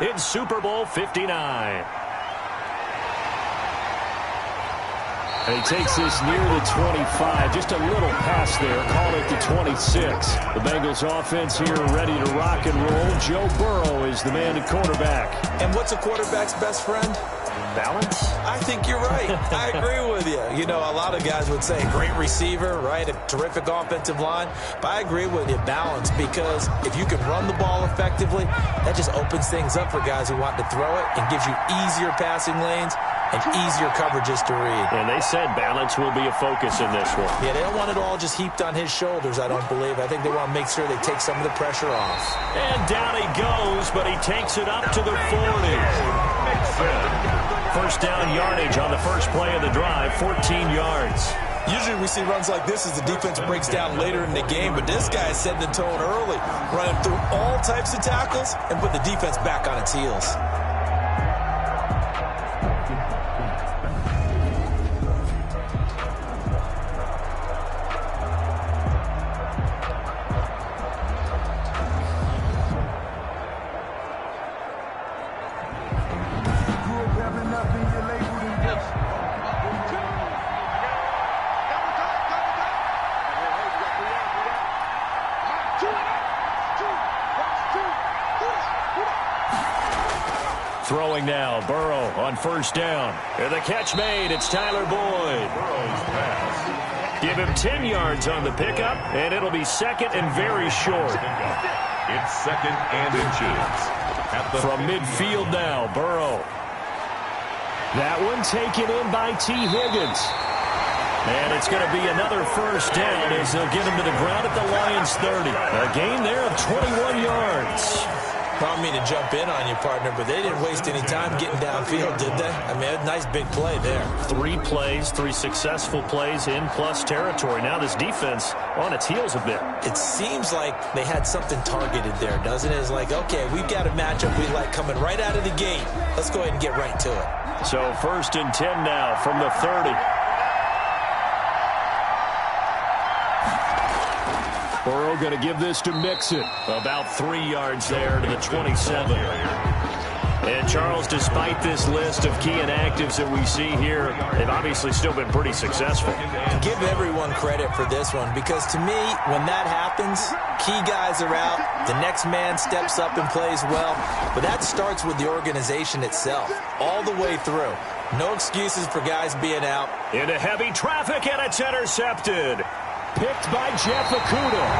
in Super Bowl 59. And he takes this near the 25. Just a little pass there. Call it the 26. The Bengals offense here ready to rock and roll. Joe Burrow is the man at quarterback. And what's a quarterback's best friend? Balance? I think you're right. I agree with you. You know, a lot of guys would say great receiver, right? A terrific offensive line. But I agree with you, balance, because if you can run the ball effectively, that just opens things up for guys who want to throw it and gives you easier passing lanes and easier coverages to read. And they said balance will be a focus in this one. Yeah, they don't want it all just heaped on his shoulders, I don't believe. I think they want to make sure they take some of the pressure off. And down he goes, but he takes it up to the 40. First down yardage on the first play of the drive, 14 yards. Usually we see runs like this as the defense breaks down later in the game, but this guy is setting the tone early, running through all types of tackles and put the defense back on its heels. Throwing now, Burrow on first down. And the catch made, it's Tyler Boyd. Give him 10 yards on the pickup, and it'll be second and very short. It's second and inches. From midfield now, Burrow. That one taken in by T. Higgins. And it's going to be another first down as they'll get him to the ground at the Lions' 30. A gain there of 21 yards. I don't mean to jump in on you, partner, but they didn't waste any time getting downfield, did they? I mean, a nice big play there. 3 plays, 3 successful plays in plus territory. Now this defense on its heels a bit. It seems like they had something targeted there, doesn't it? It's like, okay, we've got a matchup we like coming right out of the gate. Let's go ahead and get right to it. So first and 10 now from the 30. Burrow going to give this to Mixon. About 3 yards there to the 27. And Charles, despite this list of key inactives that we see here, they've obviously still been pretty successful. Give everyone credit for this one, because to me, when that happens, key guys are out, the next man steps up and plays well, but that starts with the organization itself, all the way through. No excuses for guys being out. Into heavy traffic, and it's intercepted. Picked by Jeff Okudah.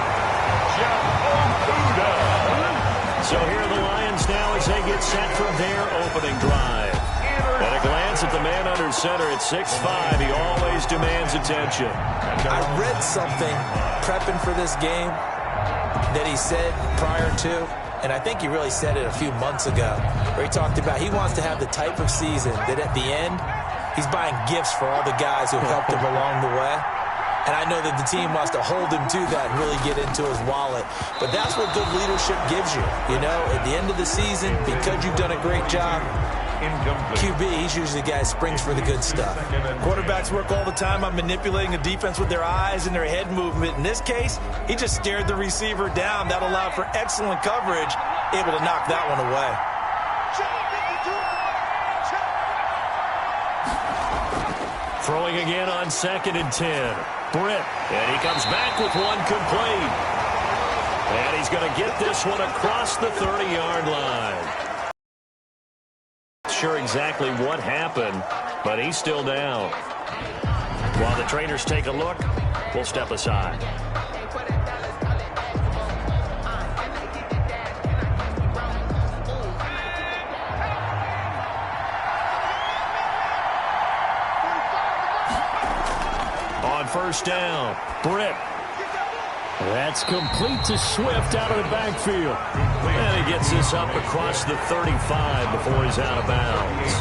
So here are the Lions now as they get set for their opening drive. At a glance at the man under center at 6'5", he always demands attention. I read something prepping for this game that he said prior to, and I think he really said it a few months ago, where he talked about he wants to have the type of season that at the end, he's buying gifts for all the guys who helped him along the way. And I know that the team wants to hold him to that and really get into his wallet. But that's what good leadership gives you. You know, at the end of the season, because you've done a great job, QB, he's usually the guy who springs for the good stuff. Quarterbacks work all the time on manipulating the defense with their eyes and their head movement. In this case, he just stared the receiver down. That allowed for excellent coverage, able to knock that one away. Throwing again on second and 10. Britt, and he comes back with one complete. And he's going to get this one across the 30-yard line. Not sure exactly what happened, but he's still down. While the trainers take a look, we'll step aside. First down, Britt. That's complete to Swift out of the backfield. And he gets this up across the 35 before he's out of bounds.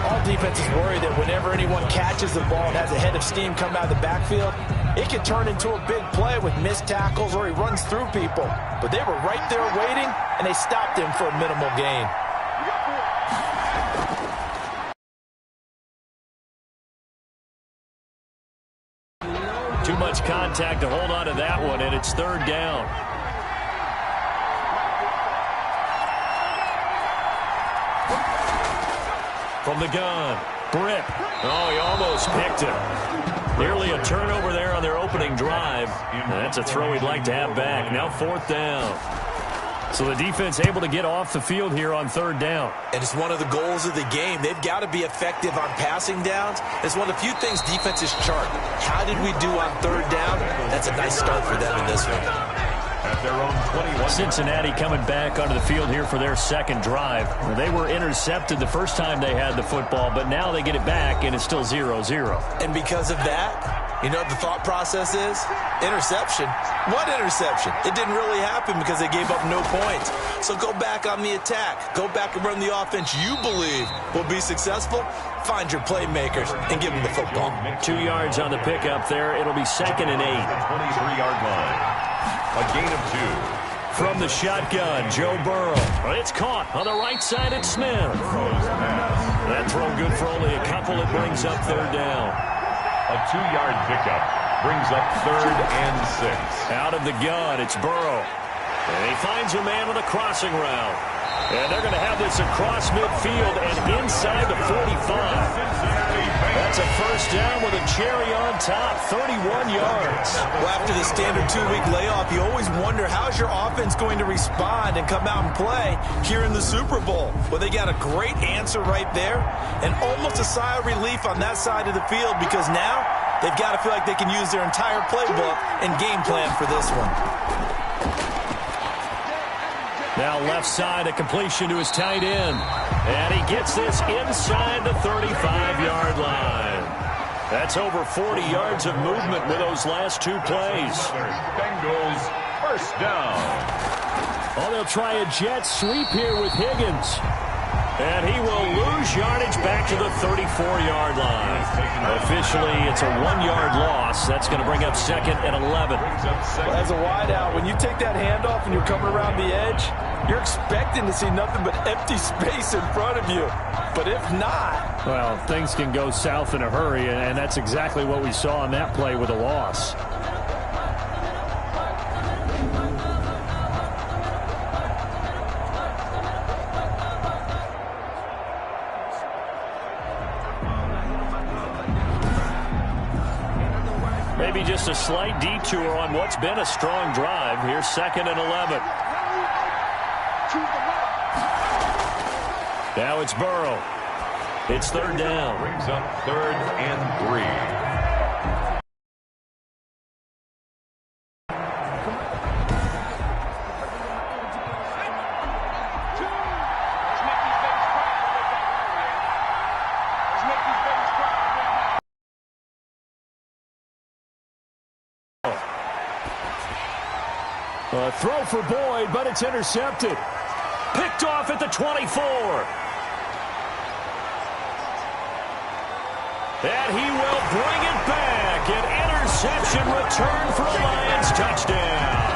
All defenses worry that whenever anyone catches the ball and has a head of steam come out of the backfield, it can turn into a big play with missed tackles or he runs through people. But they were right there waiting, and they stopped him for a minimal gain. Too much contact to hold on to that one, and it's third down. From the gun, Britt. Oh, he almost picked it. Nearly a turnover there on their opening drive. And that's a throw he'd like to have back. Now 4th down. So the defense able to get off the field here on 3rd down. And it's one of the goals of the game. They've got to be effective on passing downs. It's one of the few things defenses chart. How did we do on 3rd down? That's a nice start for them in this one. At their own 21. Cincinnati coming back onto the field here for their 2nd drive. They were intercepted the first time they had the football, but now they get it back, and it's still 0-0. And because of that, you know what the thought process is? Interception. What interception? It didn't really happen because they gave up no points. So go back on the attack. Go back and run the offense you believe will be successful. Find your playmakers and give them the football. 2 yards on the pickup there. It'll be 2nd and 8. 23-yard line. A gain of 2. From the shotgun, Joe Burrow. It's caught on the right side at Smith. That throw good for only a couple. It brings up 3rd down. A 2-yard pickup brings up 3rd and 6. Out of the gun, it's Burrow. And he finds a man on a crossing route. And they're going to have this across midfield and inside the 45. That's a 1st down with a cherry on top, 31 yards. Well, after the standard 2-week layoff, you always wonder how's your offense going to respond and come out and play here in the Super Bowl. Well, they got a great answer right there and almost a sigh of relief on that side of the field because now they've got to feel like they can use their entire playbook and game plan for this one. Now left side, a completion to his tight end. And he gets this inside the 35-yard line. That's over 40 yards of movement with those last 2 plays. Bengals 1st down. Oh, they'll try a jet sweep here with Higgins. And he will lose yardage back to the 34-yard line. Officially, it's a 1-yard loss. That's going to bring up 2nd and 11. Well, as a wideout, when you take that handoff and you're coming around the edge, you're expecting to see nothing but empty space in front of you. But if not... Well, things can go south in a hurry, and that's exactly what we saw on that play with a loss. Maybe just a slight detour on what's been a strong drive. Here's 2nd and 11. Now it's Burrow. It's 3rd down. Brings up 3rd and 3. A throw for Boyd, but it's intercepted. Picked off at the 24. And he will bring it back. An interception return for a Lions touchdown.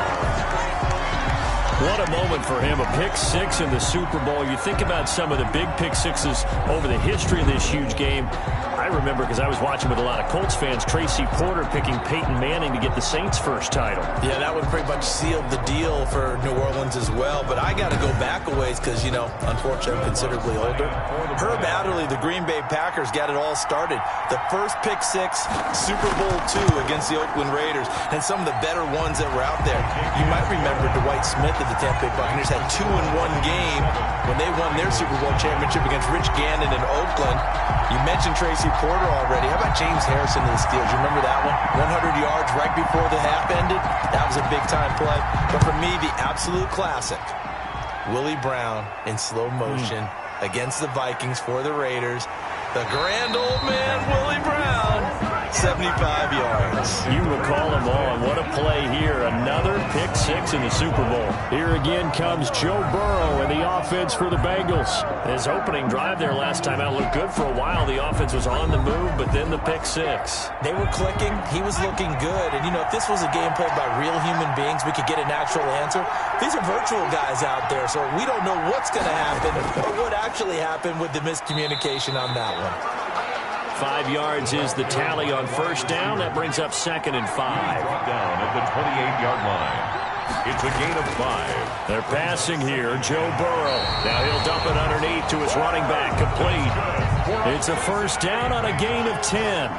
What a moment for him. A pick 6 in the Super Bowl. You think about some of the big pick 6s over the history of this huge game. I remember, because I was watching with a lot of Colts fans, Tracy Porter picking Peyton Manning to get the Saints' first title. Yeah, that would pretty much sealed the deal for New Orleans as well. But I got to go back a ways because, you know, unfortunately I'm considerably older. Herb Adderley, the Green Bay Packers, got it all started. The first pick 6, Super Bowl II against the Oakland Raiders, and some of the better ones that were out there. You might remember Dwight Smith of the Tampa Bay Buccaneers had 2-in-1 game when they won their Super Bowl championship against Rich Gannon in Oakland. You mentioned Tracy Porter already. How about James Harrison of the Steelers? You remember that one? 100 yards right before the half ended. That was a big-time play. But for me, the absolute classic, Willie Brown in slow motion against the Vikings for the Raiders. The grand old man, Willie Brown, 75 yards. You recall them all. What a play here. Another pick 6 in the Super Bowl. Here again comes Joe Burrow and the offense for the Bengals. His opening drive there last time out looked good for a while. The offense was on the move, but then the pick 6. They were clicking. He was looking good. And, you know, if this was a game played by real human beings, we could get an actual answer. These are virtual guys out there, so we don't know what's going to happen or what actually happened with the miscommunication on that one. 5 yards is the tally on first down. That brings up 2nd and 5. Down at the 28-yard line. It's a gain of 5. They're passing here. Joe Burrow. Now he'll dump it underneath to his running back. Complete. It's a first down on a gain of 10.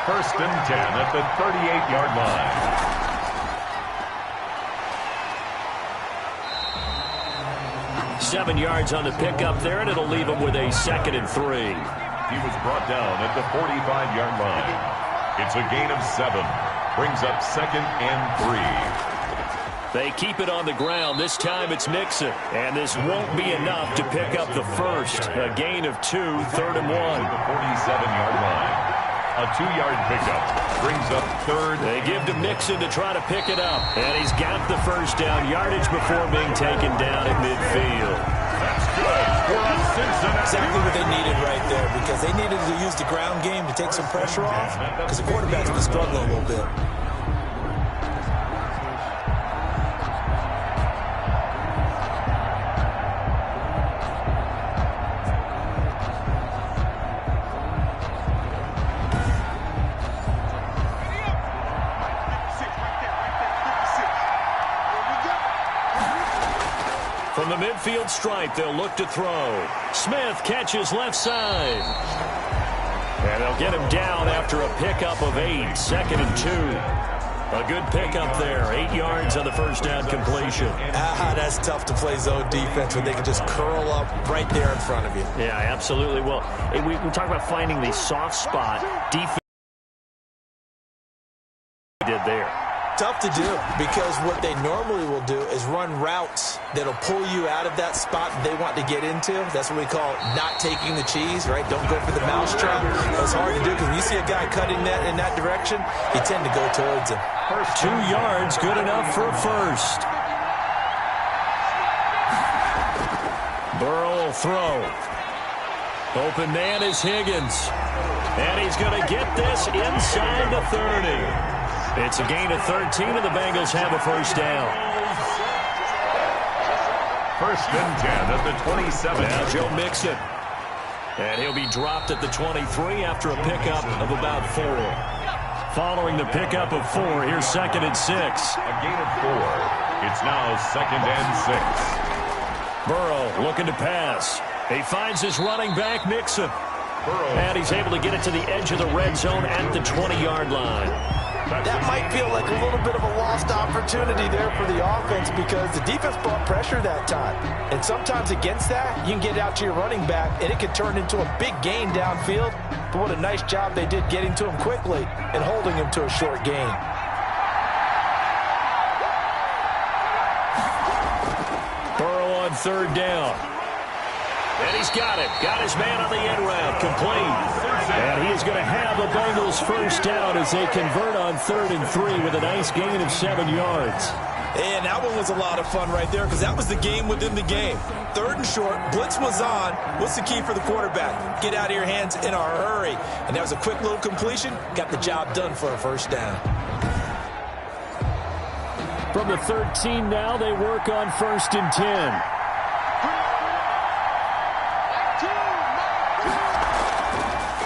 First and 10 at the 38-yard line. 7 yards on the pickup there, and it'll leave him with a 2nd and 3. He was brought down at the 45-yard line. It's a gain of 7. Brings up 2nd and 3. They keep it on the ground. This time it's Mixon. And this won't be enough to pick up the first. A gain of 2, 3rd and 1. The 47-yard line. A 2-yard pickup. Brings up 3rd. They give to Mixon to try to pick it up. And he's got the first down yardage before being taken down at midfield. That's good for a Cincinnati. Exactly what they needed right there, because they needed to use the ground game to take some pressure off, because the quarterback's been struggling a little bit. From the midfield stripe, they'll look to throw. Smith catches left side. And they'll get him down after a pickup of 8, 2nd and 2. A good pickup there, 8 yards on the first down completion. That's tough to play zone defense when they can just curl up right there in front of you. Yeah, absolutely. Well, we talk about finding the soft spot. Defense did there. Tough to do, because what they normally will do is run routes that'll pull you out of that spot they want to get into. That's what we call not taking the cheese, right? Don't go for the mousetrap. It's hard to do, because when you see a guy cutting that in that direction, you tend to go towards him. First 2 yards, good enough for a first. Burrow will throw. Open man is Higgins. And he's going to get this inside the 30. It's a gain of 13, and the Bengals have a first down. First and 10 at the 27. Now Joe Mixon. And he'll be dropped at the 23 after a pickup of about 4. Following the pickup of 4, here's 2nd and 6. A gain of 4. It's now 2nd and 6. Burrow looking to pass. He finds his running back, Mixon. And he's able to get it to the edge of the red zone at the 20-yard line. That might feel like a little bit of a lost opportunity there for the offense, because the defense brought pressure that time. And sometimes against that, you can get out to your running back, and it can turn into a big gain downfield. But what a nice job they did getting to him quickly and holding him to a short gain. Burrow on 3rd down. And he's got it. Got his man on the end route. Complete. And he is going to have the Bengals first down as they convert on 3rd and 3 with a nice gain of 7 yards. And that one was a lot of fun right there, because that was the game within the game. 3rd and short, blitz was on. What's the key for the quarterback? Get out of your hands in a hurry. And that was a quick little completion. Got the job done for a first down. From the 13 now, they work on 1st and 10.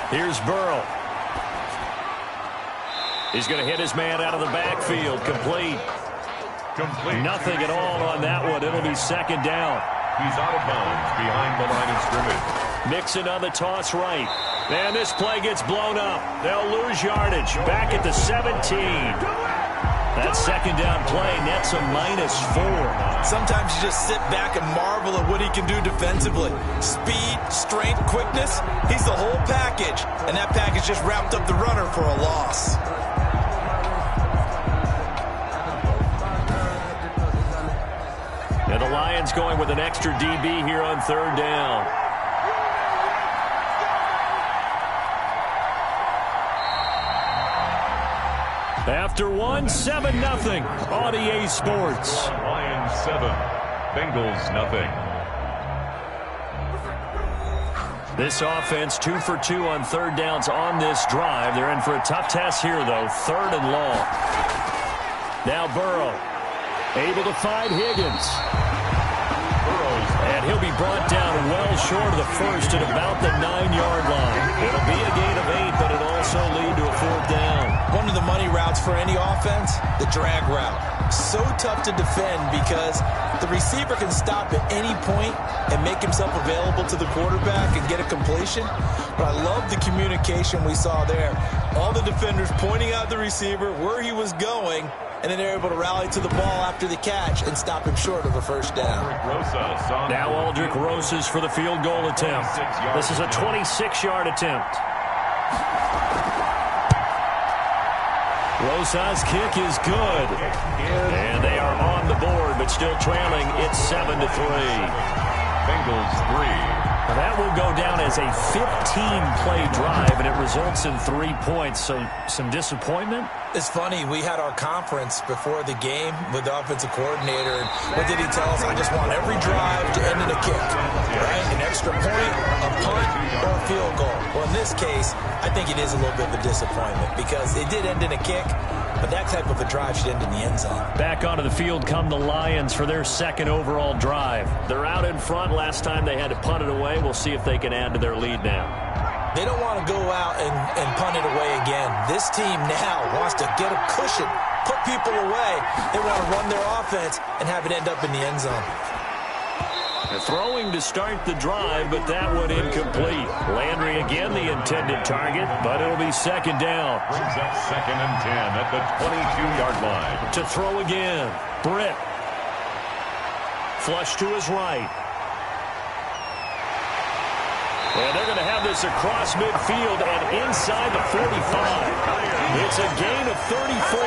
Here's Burrow. He's going to hit his man out of the backfield. Complete. Nothing at all on that one. It'll be 2nd down. He's out of bounds behind the line of scrimmage. Mixon on the toss right. And this play gets blown up. They'll lose yardage. Back at the 17. That 2nd down play nets a -4. Sometimes you just sit back and marvel at what he can do defensively. Speed, strength, quickness, he's the whole package. And that package just wrapped up the runner for a loss. And the Lions going with an extra DB here on 3rd down. After 1, 7-0 on EA Sports. Lions 7, Bengals nothing. This offense 2 for 2 on 3rd downs on this drive. They're in for a tough test here, though. 3rd and long. Now Burrow able to find Higgins. And he'll be brought down well short of the first at about the 9-yard line. It'll be a gain of 8, but it'll also lead to a 4th down. One of the money routes for any offense, the drag route. So tough to defend because the receiver can stop at any point and make himself available to the quarterback and get a completion. But I love the communication we saw there. All the defenders pointing out the receiver, where he was going, and then they're able to rally to the ball after the catch and stop him short of a first down. Now Aldrich Rosas for the field goal attempt. This is a 26-yard attempt. Rosas' kick is good. And they are on the board, but still trailing. It's 7-3. Bengals 3. Now that will go down as a 15-play drive, and it results in 3 points. So some disappointment. It's funny, we had our conference before the game with the offensive coordinator, and what did he tell us? I just want every drive to end in a kick, right? An extra point, a punt, or a field goal. Well, in this case, I think it is a little bit of a disappointment because it did end in a kick, but that type of a drive should end in the end zone. Back onto the field come the Lions for their second overall drive. They're out in front. Last time they had to punt it away. We'll see if they can add to their lead now. They don't want to go out and punt it away again. This team now wants to get a cushion, put people away. They want to run their offense and have it end up in the end zone. They're throwing to start the drive, but that one incomplete. Landry again the intended target, but it'll be second down. Brings up 2nd and 10 at the 22-yard line. To throw again. Britt. Flush to his right. And they're going to have this across midfield and inside the 45. It's a gain of 34.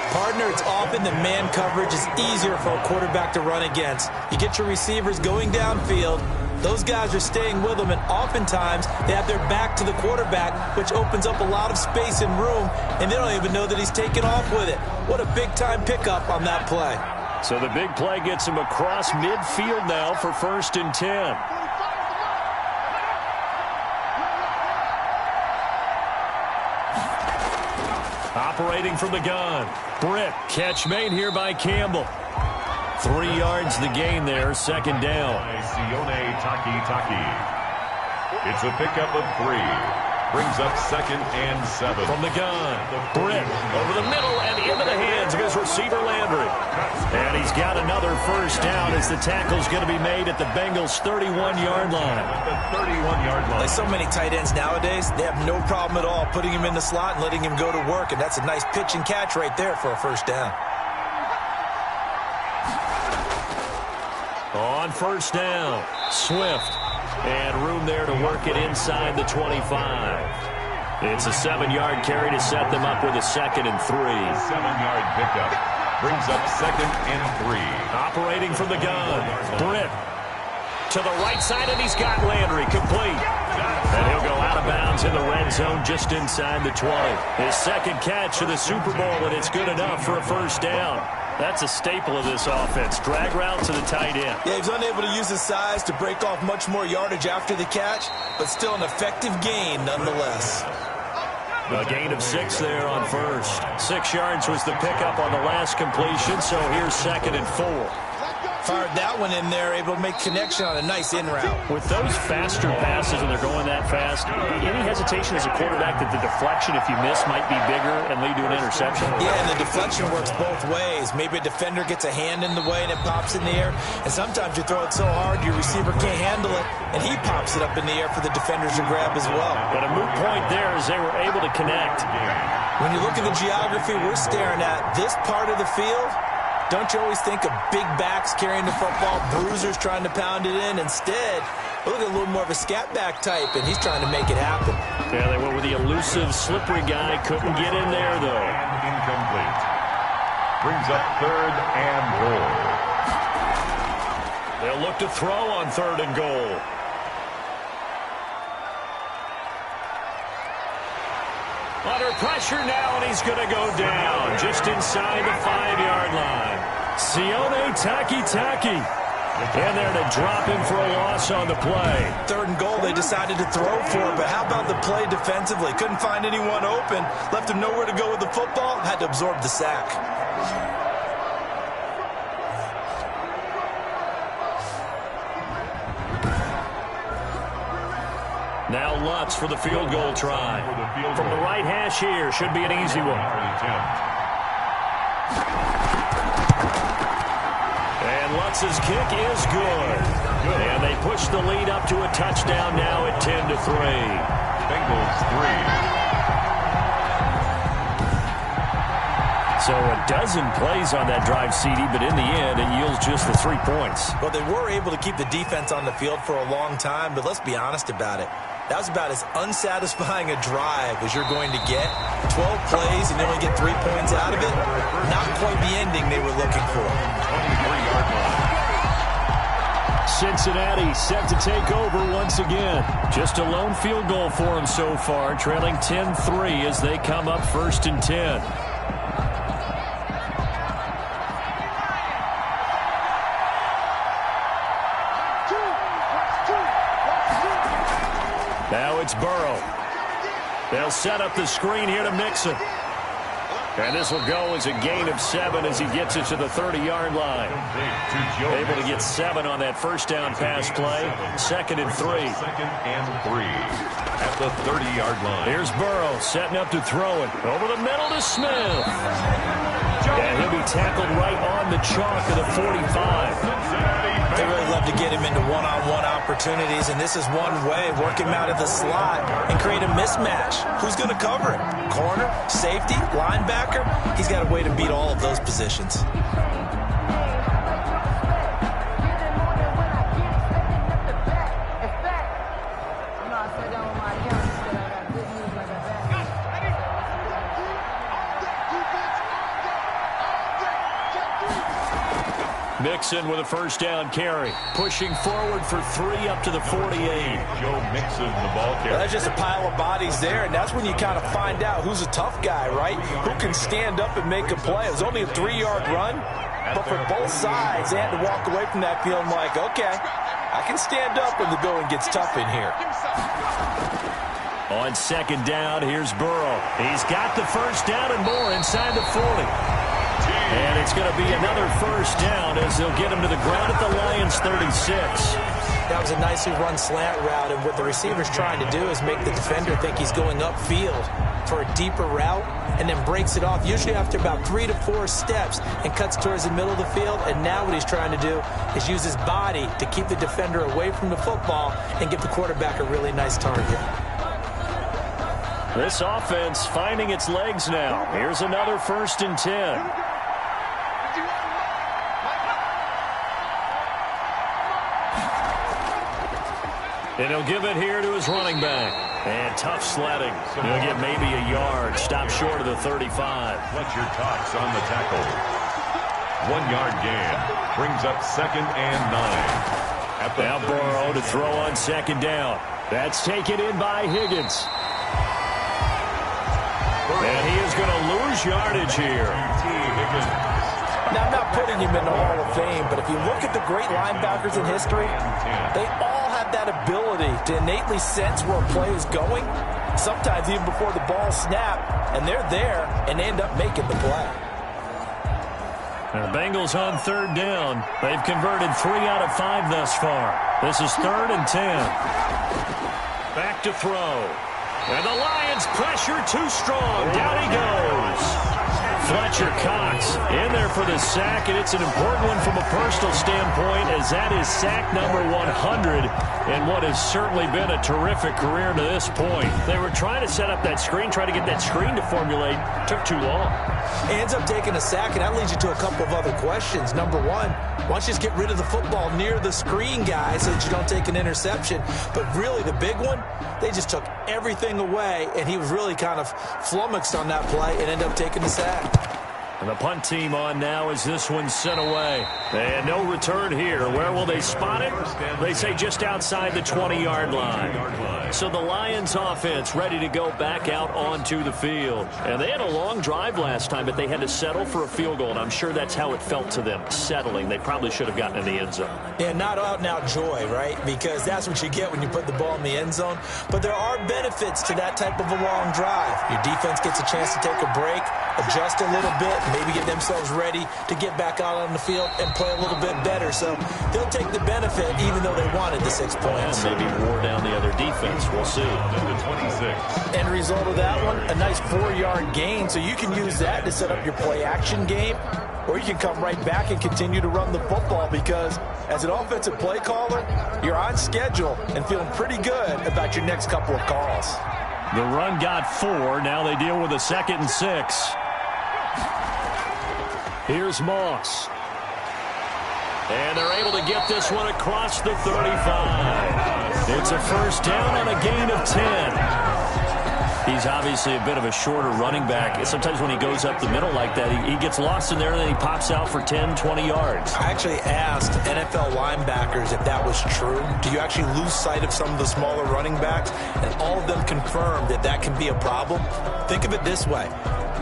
Partner, it's often the man coverage is easier for a quarterback to run against. You get your receivers going downfield. Those guys are staying with them, and oftentimes they have their back to the quarterback, which opens up a lot of space and room, and they don't even know that he's taken off with it. What a big-time pickup on that play. So the big play gets him across midfield now for 1st and 10. Operating from the gun. Britt, catch made here by Campbell. 3 yards the gain there, second down. Sione Taki. It's a pickup of 3. Brings up 2nd and 7. From the gun, Britt over the middle and into the hands of his receiver Landry. And he's got another first down as the tackle's going to be made at the Bengals' 31-yard line. The 31-yard line. Like so many tight ends nowadays, they have no problem at all putting him in the slot and letting him go to work, and that's a nice pitch and catch right there for a first down. On first down, Swift. And room there to work it inside the 25. It's a 7-yard carry to set them up with a 2nd and 3. 7-yard pickup. Brings up 2nd and 3. Operating from the gun. Britt to the right side, and he's got Landry complete. And he'll go out of bounds in the red zone just inside the 20. His second catch of the Super Bowl, and it's good enough for a first down. That's a staple of this offense. Drag route to the tight end. Yeah, he's unable to use his size to break off much more yardage after the catch, but still an effective gain nonetheless. A gain of 6 there on first. 6 yards was the pickup on the last completion, so here's 2nd and 4. Fired that one in there, able to make connection on a nice in route. With those faster passes and they're going that fast, any hesitation as a quarterback that the deflection, if you miss, might be bigger and lead to an interception? Yeah, and the deflection works both ways. Maybe a defender gets a hand in the way and it pops in the air, and sometimes you throw it so hard your receiver can't handle it, and he pops it up in the air for the defenders to grab as well. But a moot point there as they were able to connect. When you look at the geography we're staring at, this part of the field, don't you always think of big backs carrying the football, bruisers trying to pound it in? Instead, look at a little more of a scat back type, and he's trying to make it happen. Yeah, they went with the elusive, slippery guy. Couldn't get in there, though. And incomplete. Brings up 3rd and goal. They'll look to throw on 3rd and goal. Under pressure now, and he's going to go down just inside the 5-yard line. Sione Taki. And there to drop him for a loss on the play. 3rd and goal they decided to throw for, but how about the play defensively? Couldn't find anyone open, left him nowhere to go with the football, had to absorb the sack. Now Lutz for the field goal try. From the right hash here, should be an easy one. And Lutz's kick is good. And they push the lead up to a touchdown now at 10-3. Bengals 3. So a dozen plays on that drive, CD, but in the end, it yields just the 3 points. Well, they were able to keep the defense on the field for a long time, but let's be honest about it. That was about as unsatisfying a drive as you're going to get. 12 plays and you only get 3 points out of it. Not quite the ending they were looking for. 23-yard line. Cincinnati set to take over once again. Just a lone field goal for them so far, trailing 10-3 as they come up 1st and 10. Now it's Burrow. They'll set up the screen here to Mixon. And this will go as a gain of 7 as he gets it to the 30-yard line. Able to get 7 on that first down pass play. 2nd and 3. 2nd and 3 at the 30-yard line. Here's Burrow setting up to throw it. Over the middle to Smith. And he'll be tackled right on the chalk of the 45. They really love to get him into one-on-one opportunities, and this is one way, work him out of the slot and create a mismatch. Who's going to cover it? Corner, safety, linebacker? He's got a way to beat all of those positions. Mixon with a first down carry. Pushing forward for 3 up to the 48. Joe Mixon, the ball carry. Well, that's just a pile of bodies there, and that's when you kind of find out who's a tough guy, right? Who can stand up and make a play. It was only a 3-yard run, but for both sides, they had to walk away from that feeling like, okay, I can stand up when the going gets tough in here. On 2nd down, here's Burrow. He's got the first down and more inside the 40. And it's going to be another first down as they'll get him to the ground at the Lions' 36. That was a nicely run slant route, and what the receiver's trying to do is make the defender think he's going upfield for a deeper route and then breaks it off, usually after about 3 to 4 steps, and cuts towards the middle of the field. And now what he's trying to do is use his body to keep the defender away from the football and give the quarterback a really nice target. This offense finding its legs now. Here's another 1st and 10. And he'll give it here to his running back. And tough sledding. He'll get maybe a yard. Stop short of the 35. Fletcher Cox on the tackle. 1-yard gain. Brings up 2nd and 9. Now Burrow to throw on 2nd down. That's taken in by Higgins. And he is going to lose yardage here. Now, I'm not putting him in the Hall of Fame, but if you look at the great linebackers in history, they all have that ability to innately sense where a play is going, sometimes even before the ball snapped, and they're there, and they end up making the play. The Bengals on 3rd down. They've converted 3 out of 5 thus far. This is 3rd and 10. Back to throw. And the Lions pressure too strong. Down he goes. Fletcher Cox in there for the sack, and it's an important one from a personal standpoint, as that is sack number 100 in what has certainly been a terrific career to this point. They were trying to set up that screen, try to get that screen to formulate. Took too long. He ends up taking a sack, and that leads you to a couple of other questions. Number one, why don't you just get rid of the football near the screen guy so that you don't take an interception? But really the big one, they just took everything away, and he was really kind of flummoxed on that play and ended up taking the sack. And the punt team on now as this one's sent away. And no return here. Where will they spot it? They say just outside the 20-yard line. So the Lions offense ready to go back out onto the field. And they had a long drive last time, but they had to settle for a field goal. And I'm sure that's how it felt to them, settling. They probably should have gotten in the end zone. Yeah, not out and out joy, right? Because that's what you get when you put the ball in the end zone. But there are benefits to that type of a long drive. Your defense gets a chance to take a break, adjust a little bit, maybe get themselves ready to get back out on the field and play a little bit better. So they'll take the benefit even though they wanted the 6 points. And maybe wore down the other defense. We'll see. The 26. End result of that one, a nice 4-yard gain. So you can use that to set up your play-action game, or you can come right back and continue to run the football because as an offensive play caller, you're on schedule and feeling pretty good about your next couple of calls. The run got 4. Now they deal with a 2nd and 6. Here's Moss. And they're able to get this one across the 35. It's a first down on a gain of 10. He's obviously a bit of a shorter running back. Sometimes when he goes up the middle like that, he gets lost in there and then he pops out for 10, 20 yards. I actually asked NFL linebackers if that was true. Do you actually lose sight of some of the smaller running backs? And all of them confirmed that that can be a problem. Think of it this way.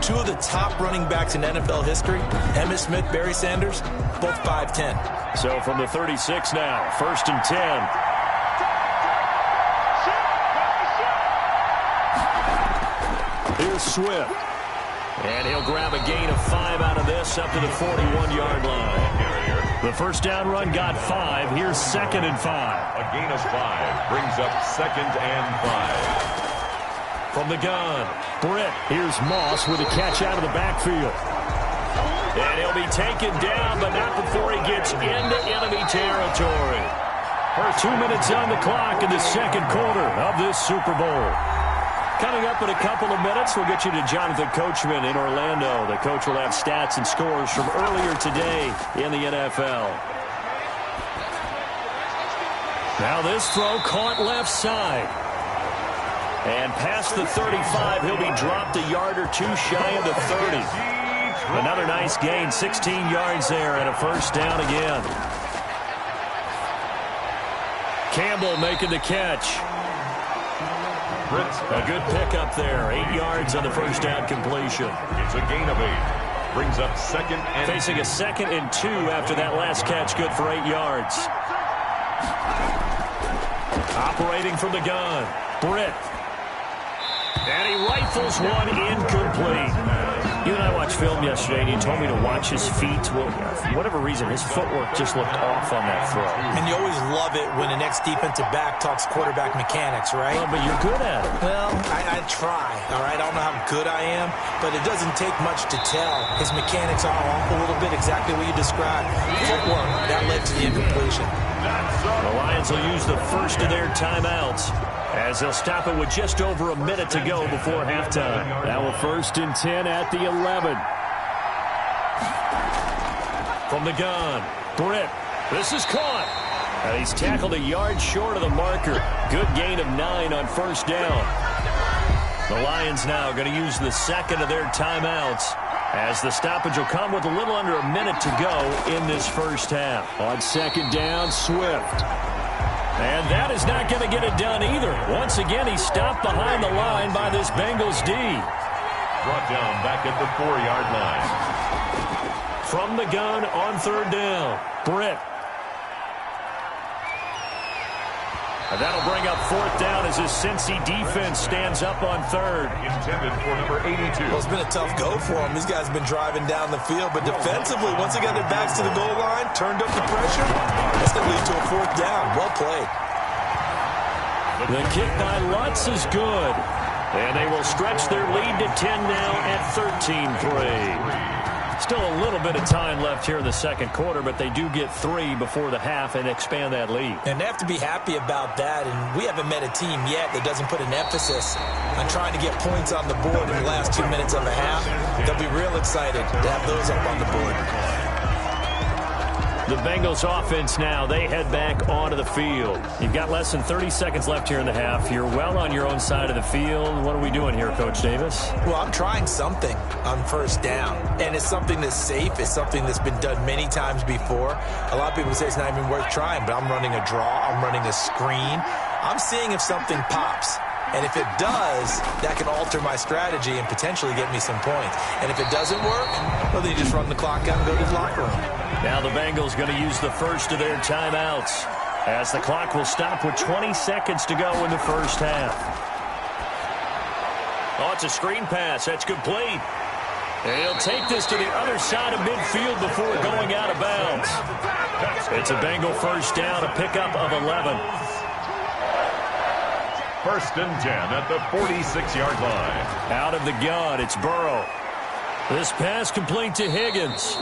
2 of the top running backs in NFL history, Emmitt Smith, Barry Sanders, both 5'10". So from the 36 now, 1st and 10. Here's Swift. And he'll grab a gain of 5 out of this up to the 41-yard line. The first down run got 5. Here's 2nd and 5. A gain of 5 brings up 2nd and 5. From the gun, Britt. Here's Moss with a catch out of the backfield. And he'll be taken down, but not before he gets into enemy territory. 2 minutes on the clock in the second quarter of this Super Bowl. Coming up in a couple of minutes, we'll get you to Jonathan Coachman in Orlando. The coach will have stats and scores from earlier today in the NFL. Now this throw caught left side. And past the 35, he'll be dropped a yard or 2 shy of the 30. Another nice gain, 16 yards there and a first down again. Campbell making the catch. A good pickup there. 8 yards on the first down completion. It's a gain of 8. Brings up 2nd and... Facing a 2nd and 2 after that last catch. Good for 8 yards. Operating from the gun. Britt. And he rifles one incomplete. You and I watched film yesterday, and you told me to watch his feet. Well, for whatever reason, his footwork just looked off on that throw. And you always love it when the next defensive back talks quarterback mechanics, right? Well, but you're good at it. Well, I try, all right? I don't know how good I am, but it doesn't take much to tell. His mechanics are off a little bit, exactly what you described. Footwork, that led to the incompletion. The Lions will use the first of their timeouts as they'll stop it with just over a minute to go before halftime. Now a 1st and 10 at the 11. From the gun, Britt. This is caught. And he's tackled a yard short of the marker. Good gain of 9 on first down. The Lions now going to use the second of their timeouts as the stoppage will come with a little under a minute to go in this first half. On second down, Swift. And that is not going to get it done either. Once again, he's stopped behind the line by this Bengals D. Brought down back at the 4-yard line. From the gun on 3rd down, Britt. And that'll bring up 4th down as his Cincy defense stands up on 3rd. Intended for number 82. Well, it's been a tough go for him. These guys have been driving down the field, but defensively, once they got their backs to the goal line, turned up the pressure, that's going to lead to a 4th down. Well played. The kick by Lutz is good. And they will stretch their lead to 10 now at 13-3. Still a little bit of time left here in the second quarter, but they do get 3 before the half and expand that lead. And they have to be happy about that, and we haven't met a team yet that doesn't put an emphasis on trying to get points on the board in the last 2 minutes of a half. They'll be real excited to have those up on the board. The Bengals offense now, they head back onto the field. You've got less than 30 seconds left here in the half. You're well on your own side of the field. What are we doing here, Coach Davis? Well, I'm trying something on first down, and it's something that's safe. It's something that's been done many times before. A lot of people say it's not even worth trying, but I'm running a draw. I'm running a screen. I'm seeing if something pops. And if it does, that can alter my strategy and potentially get me some points. And if it doesn't work, well, then you just run the clock out and go to the locker room. Now the Bengals going to use the first of their timeouts as the clock will stop with 20 seconds to go in the first half. Oh, it's a screen pass. That's complete. He'll take this to the other side of midfield before going out of bounds. It's a Bengal first down, a pickup of 11. First and 10 at the 46-yard line. Out of the gun, it's Burrow. This pass complete to Higgins.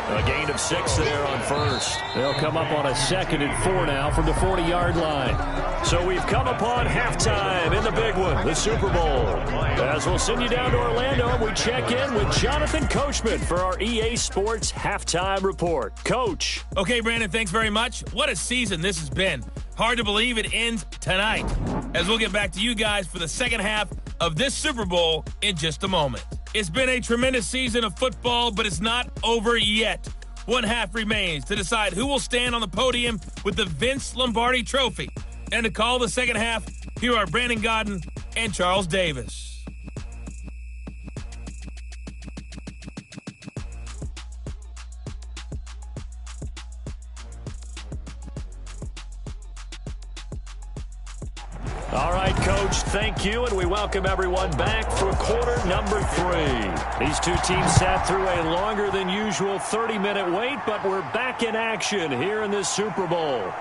A gain of 6 there on first. They'll come up on a 2nd and 4 now from the 40-yard line. So we've come upon halftime in the big one, the Super Bowl. As we'll send you down to Orlando, we check in with Jonathan Coachman for our EA Sports Halftime Report. Coach. Okay, Brandon, thanks very much. What a season this has been. Hard to believe it ends tonight. As we'll get back to you guys for the second half of this Super Bowl in just a moment. It's been a tremendous season of football, but it's not over yet. One half remains to decide who will stand on the podium with the Vince Lombardi Trophy. And to call the second half, here are Brandon Godden and Charles Davis. All right, Coach, thank you, and we welcome everyone back for quarter number 3. These two teams sat through a longer than usual 30-minute wait, but we're back in action here in this Super Bowl.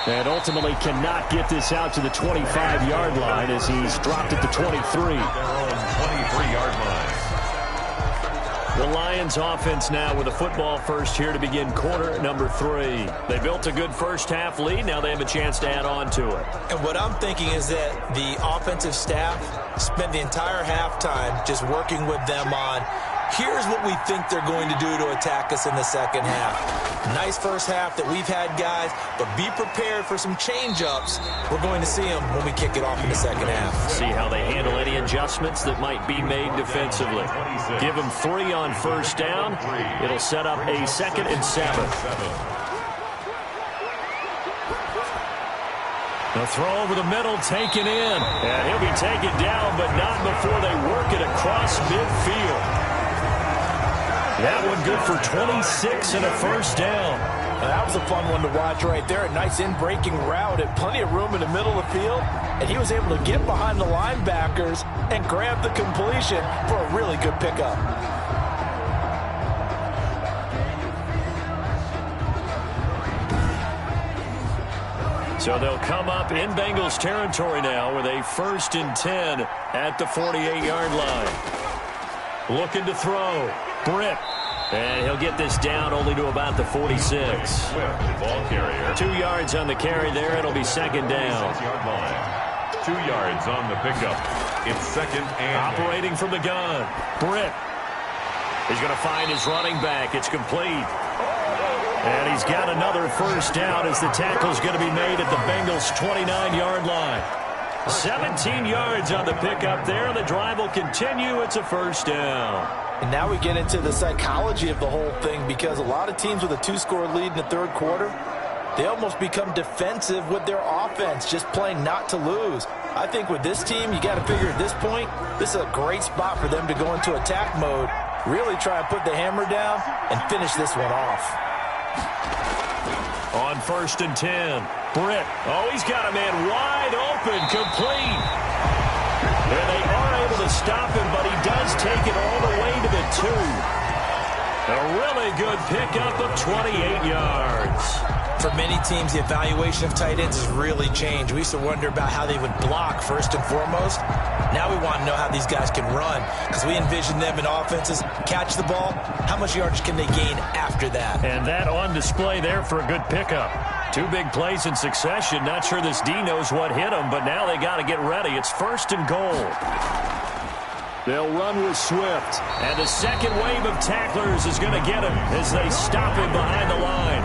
And ultimately cannot get this out to the 25-yard line as he's dropped at the 23. Their own 23-yard line. The Lions offense now with a football first here to begin quarter number 3. They built a good first half lead. Now they have a chance to add on to it. And what I'm thinking is that the offensive staff spent the entire halftime just working with them on, here's what we think they're going to do to attack us in the second half. Nice first half that we've had, guys, but be prepared for some change-ups. We're going to see them when we kick it off in the second half. See how they handle any adjustments that might be made defensively. Give them 3 on first down. It'll set up a 2nd and 7. The throw over the middle, taken in. And he'll be taken down, but not before they work it across midfield. That one good for 26 and a first down. That was a fun one to watch right there. A nice in-breaking route and plenty of room in the middle of the field. And he was able to get behind the linebackers and grab the completion for a really good pickup. So they'll come up in Bengals territory now with a 1st and 10 at the 48-yard line. Looking to throw. Britt. And he'll get this down only to about the 46. Ball carrier. 2 yards on the carry there. It'll be 2nd down. 6-yard line. 2 yards on the pickup. It's 2nd and... Operating from the gun. Britt. He's going to find his running back. It's complete. And he's got another first down as the tackle's going to be made at the Bengals' 29-yard line. 17 yards on the pickup there. The drive will continue. It's a first down. And now we get into the psychology of the whole thing, because a lot of teams with a 2-score lead in the third quarter, they almost become defensive with their offense, just playing not to lose. I think with this team, you got to figure at this point, this is a great spot for them to go into attack mode, really try and put the hammer down and finish this one off. On 1st and 10, Britt. Oh, he's got a man wide open, complete. And they are able to stop him, but he does take it all the way to the 2. A really good pickup of 28 yards. For many teams, the evaluation of tight ends has really changed. We used to wonder about how they would block first and foremost. Now we want to know how these guys can run, because we envision them in offenses catch the ball. How much yardage can they gain after that? And that on display there for a good pickup. 2 big plays in succession. Not sure this D knows what hit him, but now they got to get ready. It's 1st and goal. They'll run with Swift. And the second wave of tacklers is going to get him as they stop him behind the line.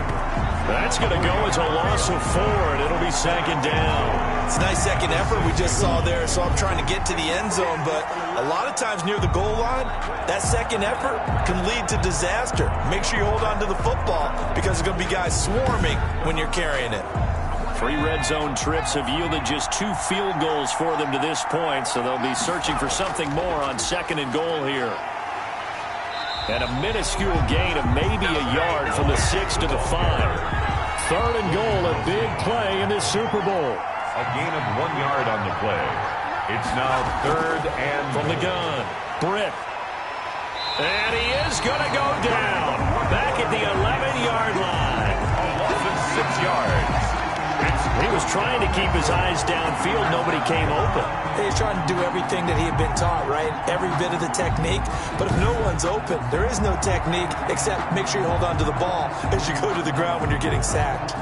That's going to go as a loss of 4, and it'll be 2nd down. It's a nice second effort we just saw there, so I'm trying to get to the end zone, but a lot of times near the goal line, that second effort can lead to disaster. Make sure you hold on to the football, because there's going to be guys swarming when you're carrying it. 3 red zone trips have yielded just 2 field goals for them to this point, so they'll be searching for something more on 2nd and goal here. And a minuscule gain of maybe a yard from the 6 to the 5. 3rd and goal, a big play in this Super Bowl. A gain of 1 yard on the play. It's now 3rd and... From the gun, Britt. And he is going to go down. Back at the 11-yard line. A loss of 6 yards. He was trying to keep his eyes downfield. Nobody came open. He's trying to do everything that he had been taught, right? Every bit of the technique. But if no one's open, there is no technique except make sure you hold on to the ball as you go to the ground when you're getting sacked.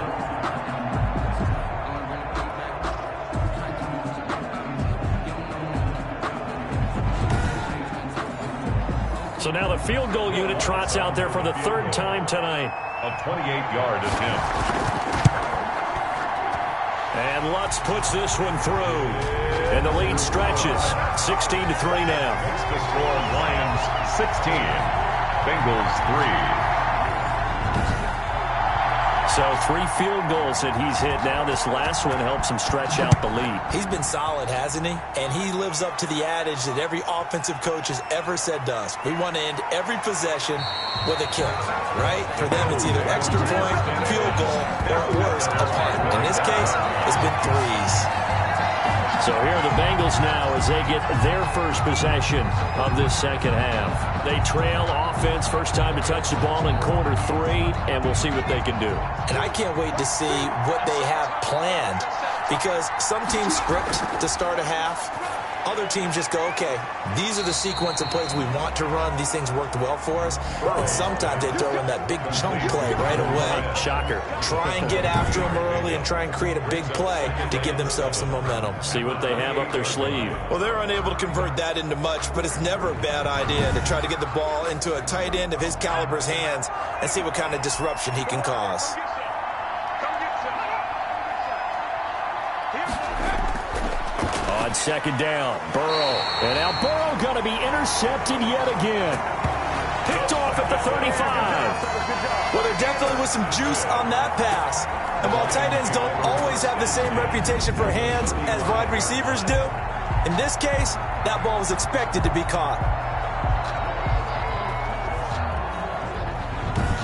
So now the field goal unit trots out there for the 3rd time tonight. A 28-yard attempt. And Lutz puts this one through. And the lead stretches. 16-3 now. It's the score, Lions 16. Bengals 3. So 3 field goals that he's hit now. This last one helps him stretch out the lead. He's been solid, hasn't he? And he lives up to the adage that every offensive coach has ever said to us. We want to end every possession with a kick, right? For them, it's either extra point, field goal, or at worst, a punt. In this case, it's been 3s. So here are the Bengals now as they get their first possession of this second half. They trail offense, first time to touch the ball in quarter 3, and we'll see what they can do. And I can't wait to see what they have planned, because some teams script to start a half. Other teams just go, okay, these are the sequence of plays we want to run. These things worked well for us. And sometimes they throw in that big chunk play right away. Shocker. Try and get after them early and try and create a big play to give themselves some momentum. See what they have up their sleeve. Well, they're unable to convert that into much, but it's never a bad idea to try to get the ball into a tight end of his caliber's hands and see what kind of disruption he can cause. On second down, Burrow. And now Burrow going to be intercepted yet again. Picked off at the 35. Well, there definitely was some juice on that pass. And while tight ends don't always have the same reputation for hands as wide receivers do, in this case, that ball was expected to be caught.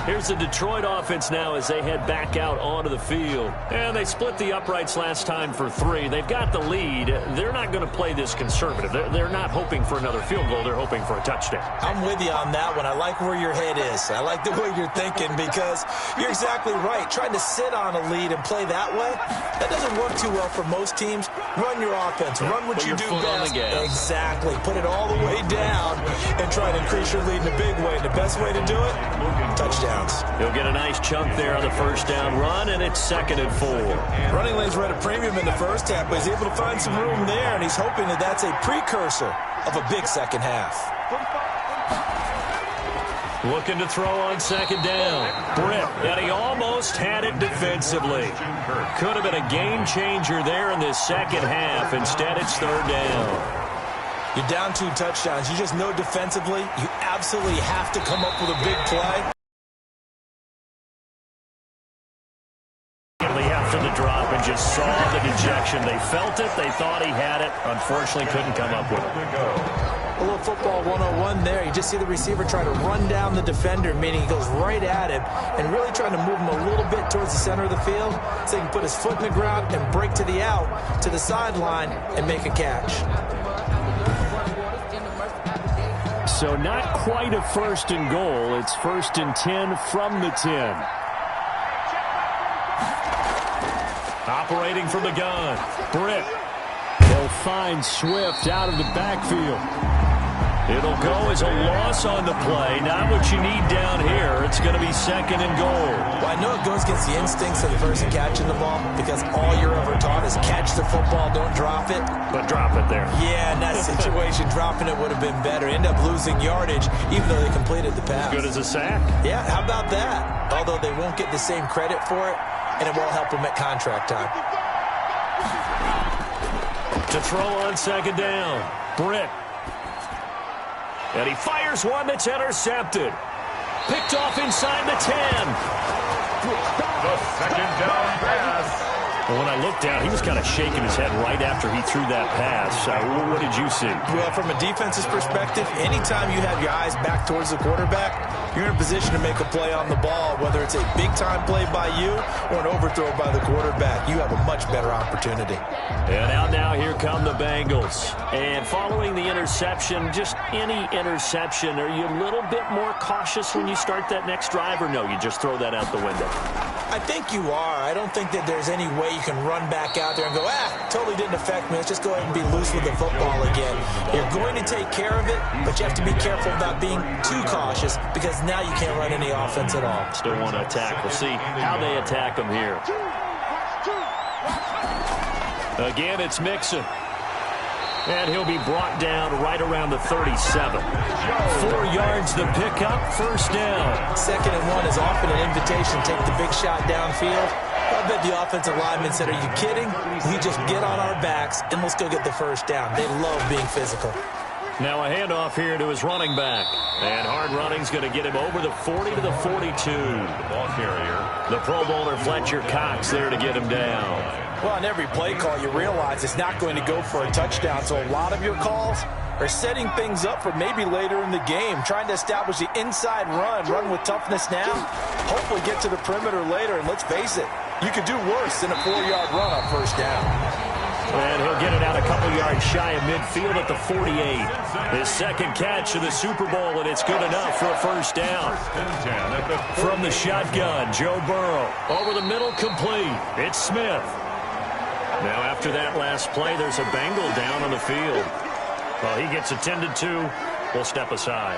Here's the Detroit offense now as they head back out onto the field. And they split the uprights last time for 3. They've got the lead. They're not going to play this conservative. They're not hoping for another field goal. They're hoping for a touchdown. I'm with you on that one. I like where your head is. I like the way you're thinking, because you're exactly right. Trying to sit on a lead and play that way, that doesn't work too well for most teams. Run your offense. Run what you do best. Exactly. Put it all the way down and try to increase your lead in a big way. The best way to do it, touchdown. He'll get a nice chunk there on the first down run, and it's 2nd and 4. Running lanes were at a premium in the first half, but he's able to find some room there, and he's hoping that that's a precursor of a big second half. Looking to throw on second down. Britt, and he almost had it defensively. Could have been a game changer there in this second half. Instead, it's 3rd down. You're down 2 touchdowns. You just know defensively you absolutely have to come up with a big play. After the drop and just saw the dejection. They felt it. They thought he had it. Unfortunately, couldn't come up with it. A little football 101 there. You just see the receiver try to run down the defender, meaning he goes right at him and really trying to move him a little bit towards the center of the field so he can put his foot in the ground and break to the out, to the sideline, and make a catch. So not quite a 1st and goal. It's 1st and 10 from the 10. Operating from the gun, Britt. They'll find Swift out of the backfield. It'll go as a loss on the play. Not what you need down here. It's going to be 2nd and goal. Well, I know it goes against the instincts of the person catching the ball, because all you're ever taught is catch the football, don't drop it. But drop it there. Yeah, in that situation, dropping it would have been better. End up losing yardage, even though they completed the pass. As good as a sack. Yeah, how about that? Although they won't get the same credit for it, and it won't help them at contract time. To throw on second down, Britt. And he fires one that's intercepted. Picked off inside the 10. The second down pass. Well, when I looked down, he was kind of shaking his head right after he threw that pass. What did you see? Well, from a defense's perspective, anytime you have your eyes back towards the quarterback, you're in a position to make a play on the ball, whether it's a big-time play by you or an overthrow by the quarterback. You have a much better opportunity. And out now, here come the Bengals. And following the interception, just any interception, are you a little bit more cautious when you start that next drive, or no, you just throw that out the window? I think you are. I don't think that there's any way you can run back out there and go, totally didn't affect me. Let's just go ahead and be loose with the football again. You're going to take care of it, but you have to be careful about being too cautious because now you can't run any offense at all. Still want to attack. We'll see how they attack them here. Again, it's Mixon. And he'll be brought down right around the 37. 4 yards the pickup, first down. 2nd and 1 is often an invitation. Take the big shot downfield. I bet the offensive lineman said, are you kidding? We just get on our backs and let's go get the first down. They love being physical. Now a handoff here to his running back. And hard running's going to get him over the 40 to the 42. Ball carrier. The Pro Bowler Fletcher Cox there to get him down. Well, on every play call, you realize it's not going to go for a touchdown. So a lot of your calls are setting things up for maybe later in the game, trying to establish the inside run with toughness now, hopefully get to the perimeter later. And let's face it, you could do worse than a 4-yard run on first down. And he'll get it out a couple yards shy of midfield at the 48. His second catch of the Super Bowl, and it's good enough for a first down. From the shotgun, Joe Burrow. Over the middle, complete. It's Smith. Now after that last play, there's a Bengal down on the field. Well, he gets attended to. We'll step aside.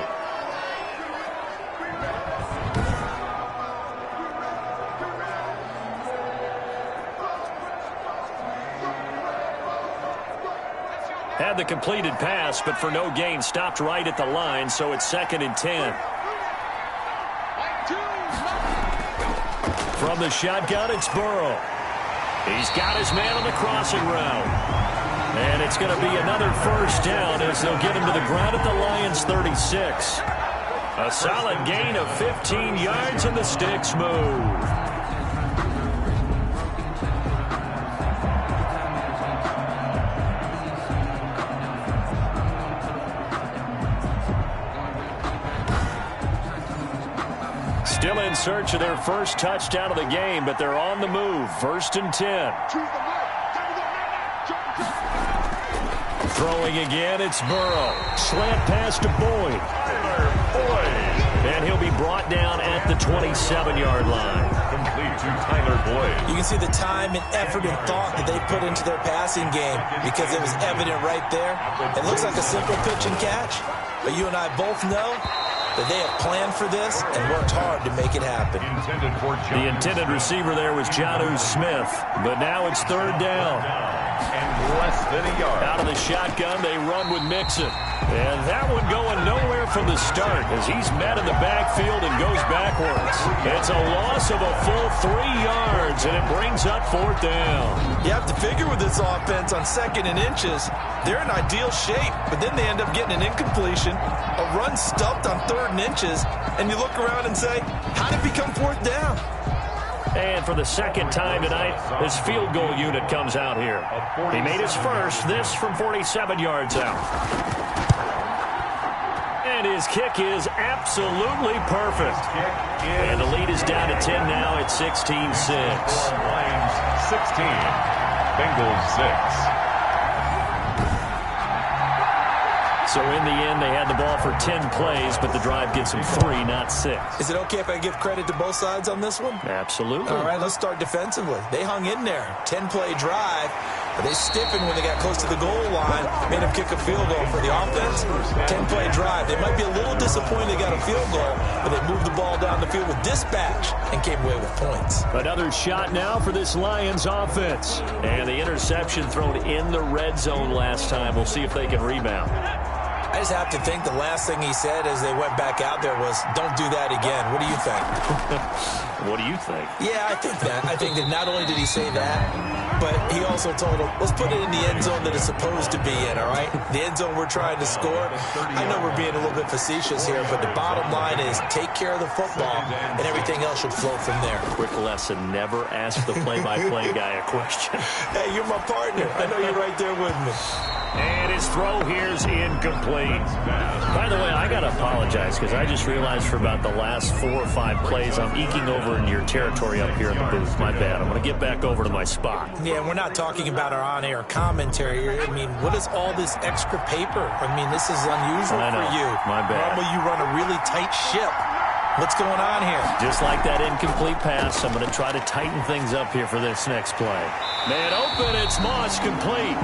Had the completed pass, but for no gain, stopped right at the line, so it's 2nd and 10. From the shotgun, it's Burrow. He's got his man on the crossing route. And it's going to be another first down as they'll get him to the ground at the Lions' 36. A solid gain of 15 yards, and the sticks move. Still in search of their first touchdown of the game, but they're on the move. 1st and 10. Throwing again, it's Burrow. Slant pass to Boyd. And he'll be brought down at the 27-yard line. Complete to Tyler Boyd. You can see the time and effort and thought that they put into their passing game because it was evident right there. It looks like a simple pitch and catch, but you and I both know that they have planned for this and worked hard to make it happen. The intended receiver there was Jonnu Smith, but now it's 3rd down. And less than a yard. Out of the shotgun, they run with Mixon. And that one going nowhere from the start as he's met in the backfield and goes backwards. It's a loss of a full 3 yards, and it brings up 4th down. You have to figure with this offense on 2nd and inches, they're in ideal shape, but then they end up getting an incompletion, a run stuffed on 3rd and inches, and you look around and say, how did it become 4th down? And for the second time tonight, his field goal unit comes out here. He made his first, this from 47 yards out. And his kick is absolutely perfect. And the lead is down to 10 now at 16-6. Lions 16, Bengals 6. So in the end, they had the ball for 10 plays, but the drive gets them 3, not 6. Is it okay if I give credit to both sides on this one? Absolutely. All right, let's start defensively. They hung in there. 10-play drive. But they stiffened when they got close to the goal line, made them kick a field goal for the offense. 10-play drive. They might be a little disappointed they got a field goal, but they moved the ball down the field with dispatch and came away with points. Another shot now for this Lions offense. And the interception thrown in the red zone last time. We'll see if they can rebound. I just have to think the last thing he said as they went back out there was, don't do that again. What do you think? What do you think? Yeah, I think that. I think that not only did he say that, but he also told him, let's put it in the end zone that it's supposed to be in, all right? The end zone we're trying to score. I know we're being a little bit facetious here, but the bottom line is take care of the football, and everything else should flow from there. Quick lesson, never ask the play-by-play guy a question. Hey, you're my partner. I know you're right there with me. And his throw here's incomplete. By the way, I got to apologize because I just realized for about the last 4 or 5 plays, I'm eking over into your territory up here in the booth. My bad. I'm going to get back over to my spot. Yeah, we're not talking about our on-air commentary. I mean, what is all this extra paper? I mean, this is unusual for you. My bad. Normally you run a really tight ship. What's going on here? Just like that incomplete pass, I'm going to try to tighten things up here for this next play. Man open, it's Moss complete.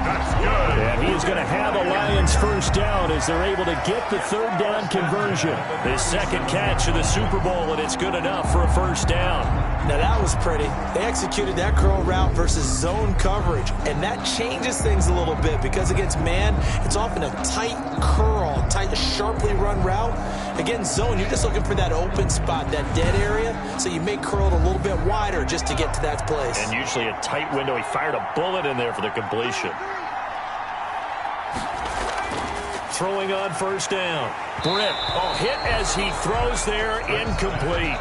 That's good. And he is going to have a Lions first down as they're able to get the third down conversion. His second catch of the Super Bowl, and it's good enough for a first down. Now that was pretty. They executed that curl route versus zone coverage, and that changes things a little bit because against man, it's often a tight curl, tight, sharply run route. Against zone, you're just looking for that open spot, that dead area, so you may curl it a little bit wider just to get to that place. And usually a tight window. He fired a bullet in there for the completion. Throwing on first down. Britt, hit as he throws there, incomplete.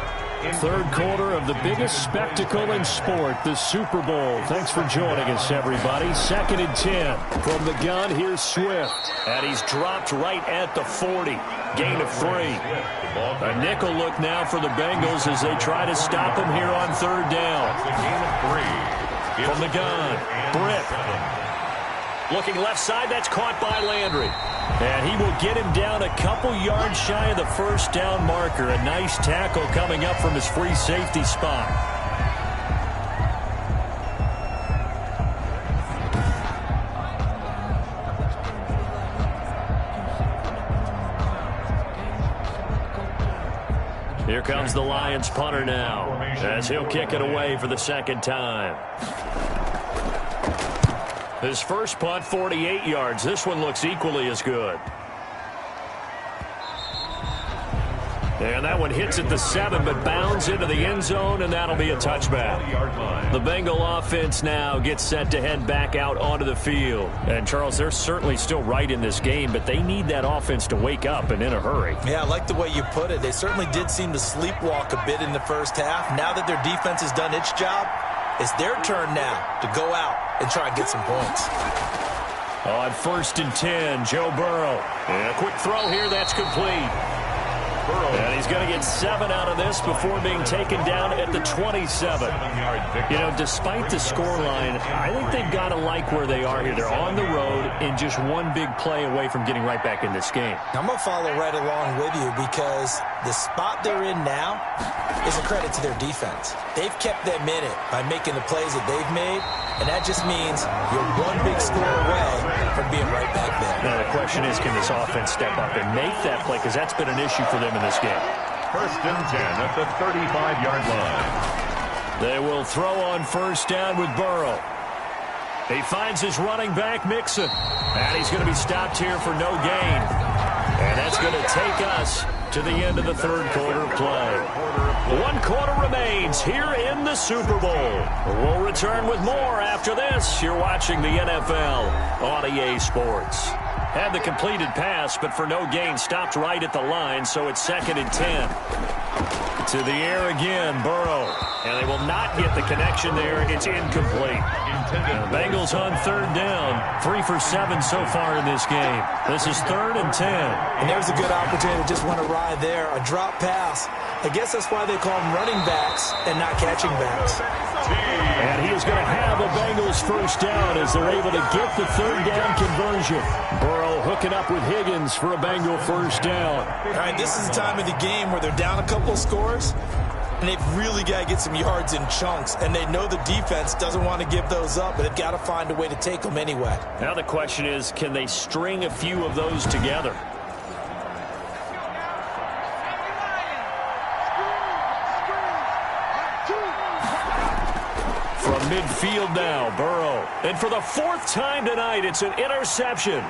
Third quarter of the biggest spectacle in sport, the Super Bowl. Thanks for joining us, everybody. 2nd and 10. From the gun, here's Swift. And he's dropped right at the 40. Gain of 3. A nickel look now for the Bengals as they try to stop him here on third down. From the gun, Britt. Looking left side, that's caught by Landry. And he will get him down a couple yards shy of the first down marker. A nice tackle coming up from his free safety spot. Here comes the Lions punter now as he'll kick it away for the second time. His first punt, 48 yards. This one looks equally as good. And that one hits at the 7, but bounds into the end zone, and that'll be a touchback. The Bengal offense now gets set to head back out onto the field. And, Charles, they're certainly still right in this game, but they need that offense to wake up and in a hurry. Yeah, I like the way you put it. They certainly did seem to sleepwalk a bit in the first half. Now that their defense has done its job, it's their turn now to go out and try and get some points. On 1st and 10, Joe Burrow. And a quick throw here, that's complete. And he's going to get 7 out of this before being taken down at the 27. You know, despite the scoreline, I think they've got to like where they are here. They're on the road and just one big play away from getting right back in this game. I'm going to follow right along with you because the spot they're in now is a credit to their defense. They've kept them in it by making the plays that they've made, and that just means you're one big score away from being right back there. Now the question is, can this offense step up and make that play? Because that's been an issue for them in this game. 1st and 10 at the 35-yard line. They will throw on first down with Burrow. He finds his running back, Mixon. And he's going to be stopped here for no gain. And that's going to take us to the end of the third quarter play. 1 quarter remains here in the Super Bowl. We'll return with more after this. You're watching the NFL on EA Sports. Had the completed pass, but for no gain, stopped right at the line, so it's 2nd and 10. To the air again, Burrow. And they will not get the connection there. It's incomplete. The Bengals on third down. 3 for 7 so far in this game. This is 3rd and 10. And there's a good opportunity to just went awry there. A drop pass. I guess that's why they call them running backs and not catching backs. And he is going to have a Bengals first down as they're able to get the third down conversion. Burrow hooking up with Higgins for a Bengal first down. All right, this is the time of the game where they're down a couple of scores, and they've really got to get some yards in chunks, and they know the defense doesn't want to give those up, but they've got to find a way to take them anyway. Now the question is, can they string a few of those together? From midfield now, Burrow. And for the 4th time tonight, it's an interception.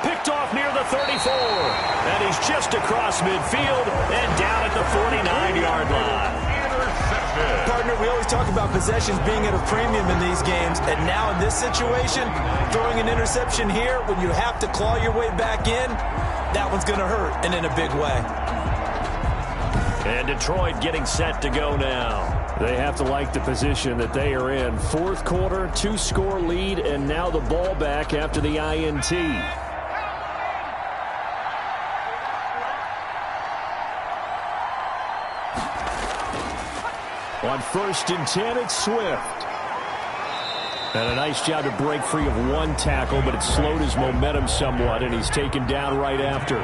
Picked off near the 34. And he's just across midfield and down at the 49-yard line. Partner, we always talk about possessions being at a premium in these games, and now in this situation, throwing an interception here when you have to claw your way back in, that one's going to hurt, and in a big way. And Detroit getting set to go now. They have to like the position that they are in. Fourth quarter, 2-score lead, and now the ball back after the INT. On 1st and 10, it's Swift. And a nice job to break free of one tackle, but it slowed his momentum somewhat, and he's taken down right after.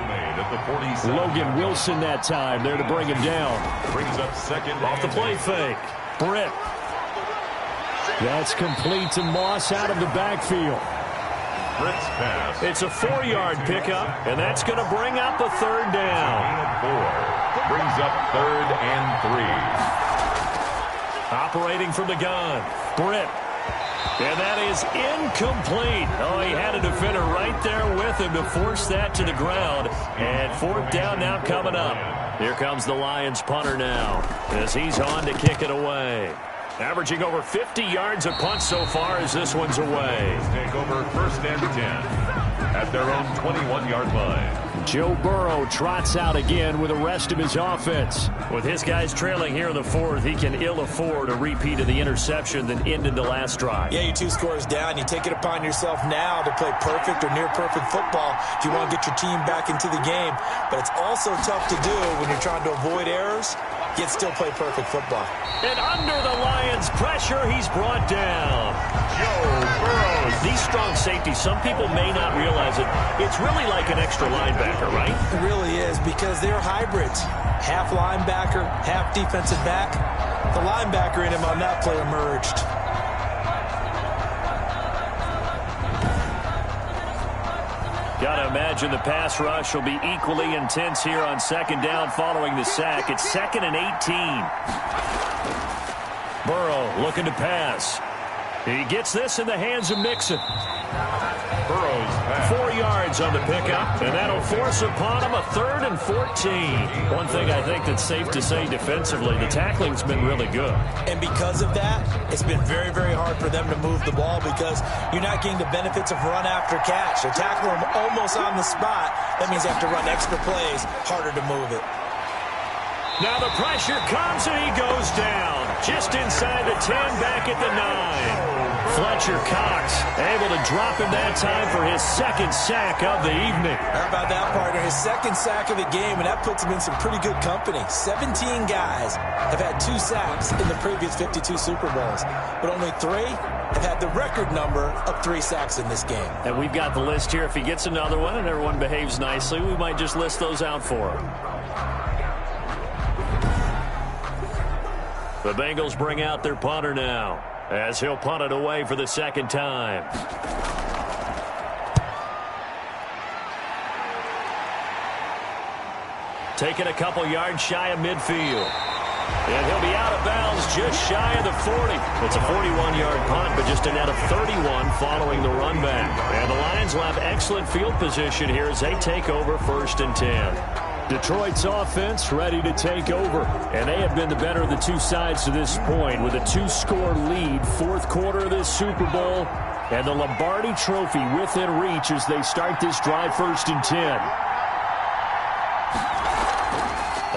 Logan Wilson that time there to bring him down. Brings up second. Off the play fake. Britt. That's complete to Moss out of the backfield. Britt's pass. It's a 4-yard pickup, and that's going to bring up a 3rd down. Brings up 3rd and 3. Operating from the gun. Britt. And that is incomplete. Oh, he had a defender right there with him to force that to the ground. And 4th down now coming up. Here comes the Lions punter now as he's on to kick it away. Averaging over 50 yards a punt so far as this one's away. Take over 1st and 10 at their own 21-yard line. Joe Burrow trots out again with the rest of his offense. With his guys trailing here in the 4th, he can ill afford a repeat of the interception that ended the last drive. Yeah, you're 2 scores down. You take it upon yourself now to play perfect or near-perfect football if you want to get your team back into the game. But it's also tough to do when you're trying to avoid errors, yet still play perfect football. And under the Lions' pressure, he's brought down. Joe Burrow. These strong safeties, some people may not realize it. It's really like an extra linebacker, right? It really is, because they're hybrids. Half linebacker, half defensive back. The linebacker in him on that play emerged. Got to imagine the pass rush will be equally intense here on 2nd down following the sack. It's 2nd and 18. Burrow looking to pass. He gets this in the hands of Mixon. Burrow's pass. 4 yards on the pickup, and that'll force upon him a 3rd and 14. One thing I think that's safe to say defensively, the tackling's been really good. And because of that, it's been very, very hard for them to move the ball because you're not getting the benefits of run after catch. They tackle him almost on the spot. That means you have to run extra plays, harder to move it. Now the pressure comes, and he goes down. Just inside the 10, back at the 9. Fletcher Cox able to drop him that time for his 2nd sack of the evening. How about that, partner? His 2nd sack of the game, and that puts him in some pretty good company. 17 guys have had 2 sacks in the previous 52 Super Bowls, but only 3 have had the record number of 3 sacks in this game. And we've got the list here. If he gets another one and everyone behaves nicely, we might just list those out for him. The Bengals bring out their punter now, as he'll punt it away for the 2nd time. Taking a couple yards shy of midfield. And he'll be out of bounds just shy of the 40. It's a 41-yard punt, but just a net of 31 following the run back. And the Lions will have excellent field position here as they take over 1st and 10. Detroit's offense ready to take over, and they have been the better of the 2 sides to this point with a 2-score lead, 4th quarter of this Super Bowl, and the Lombardi Trophy within reach as they start this drive 1st and 10.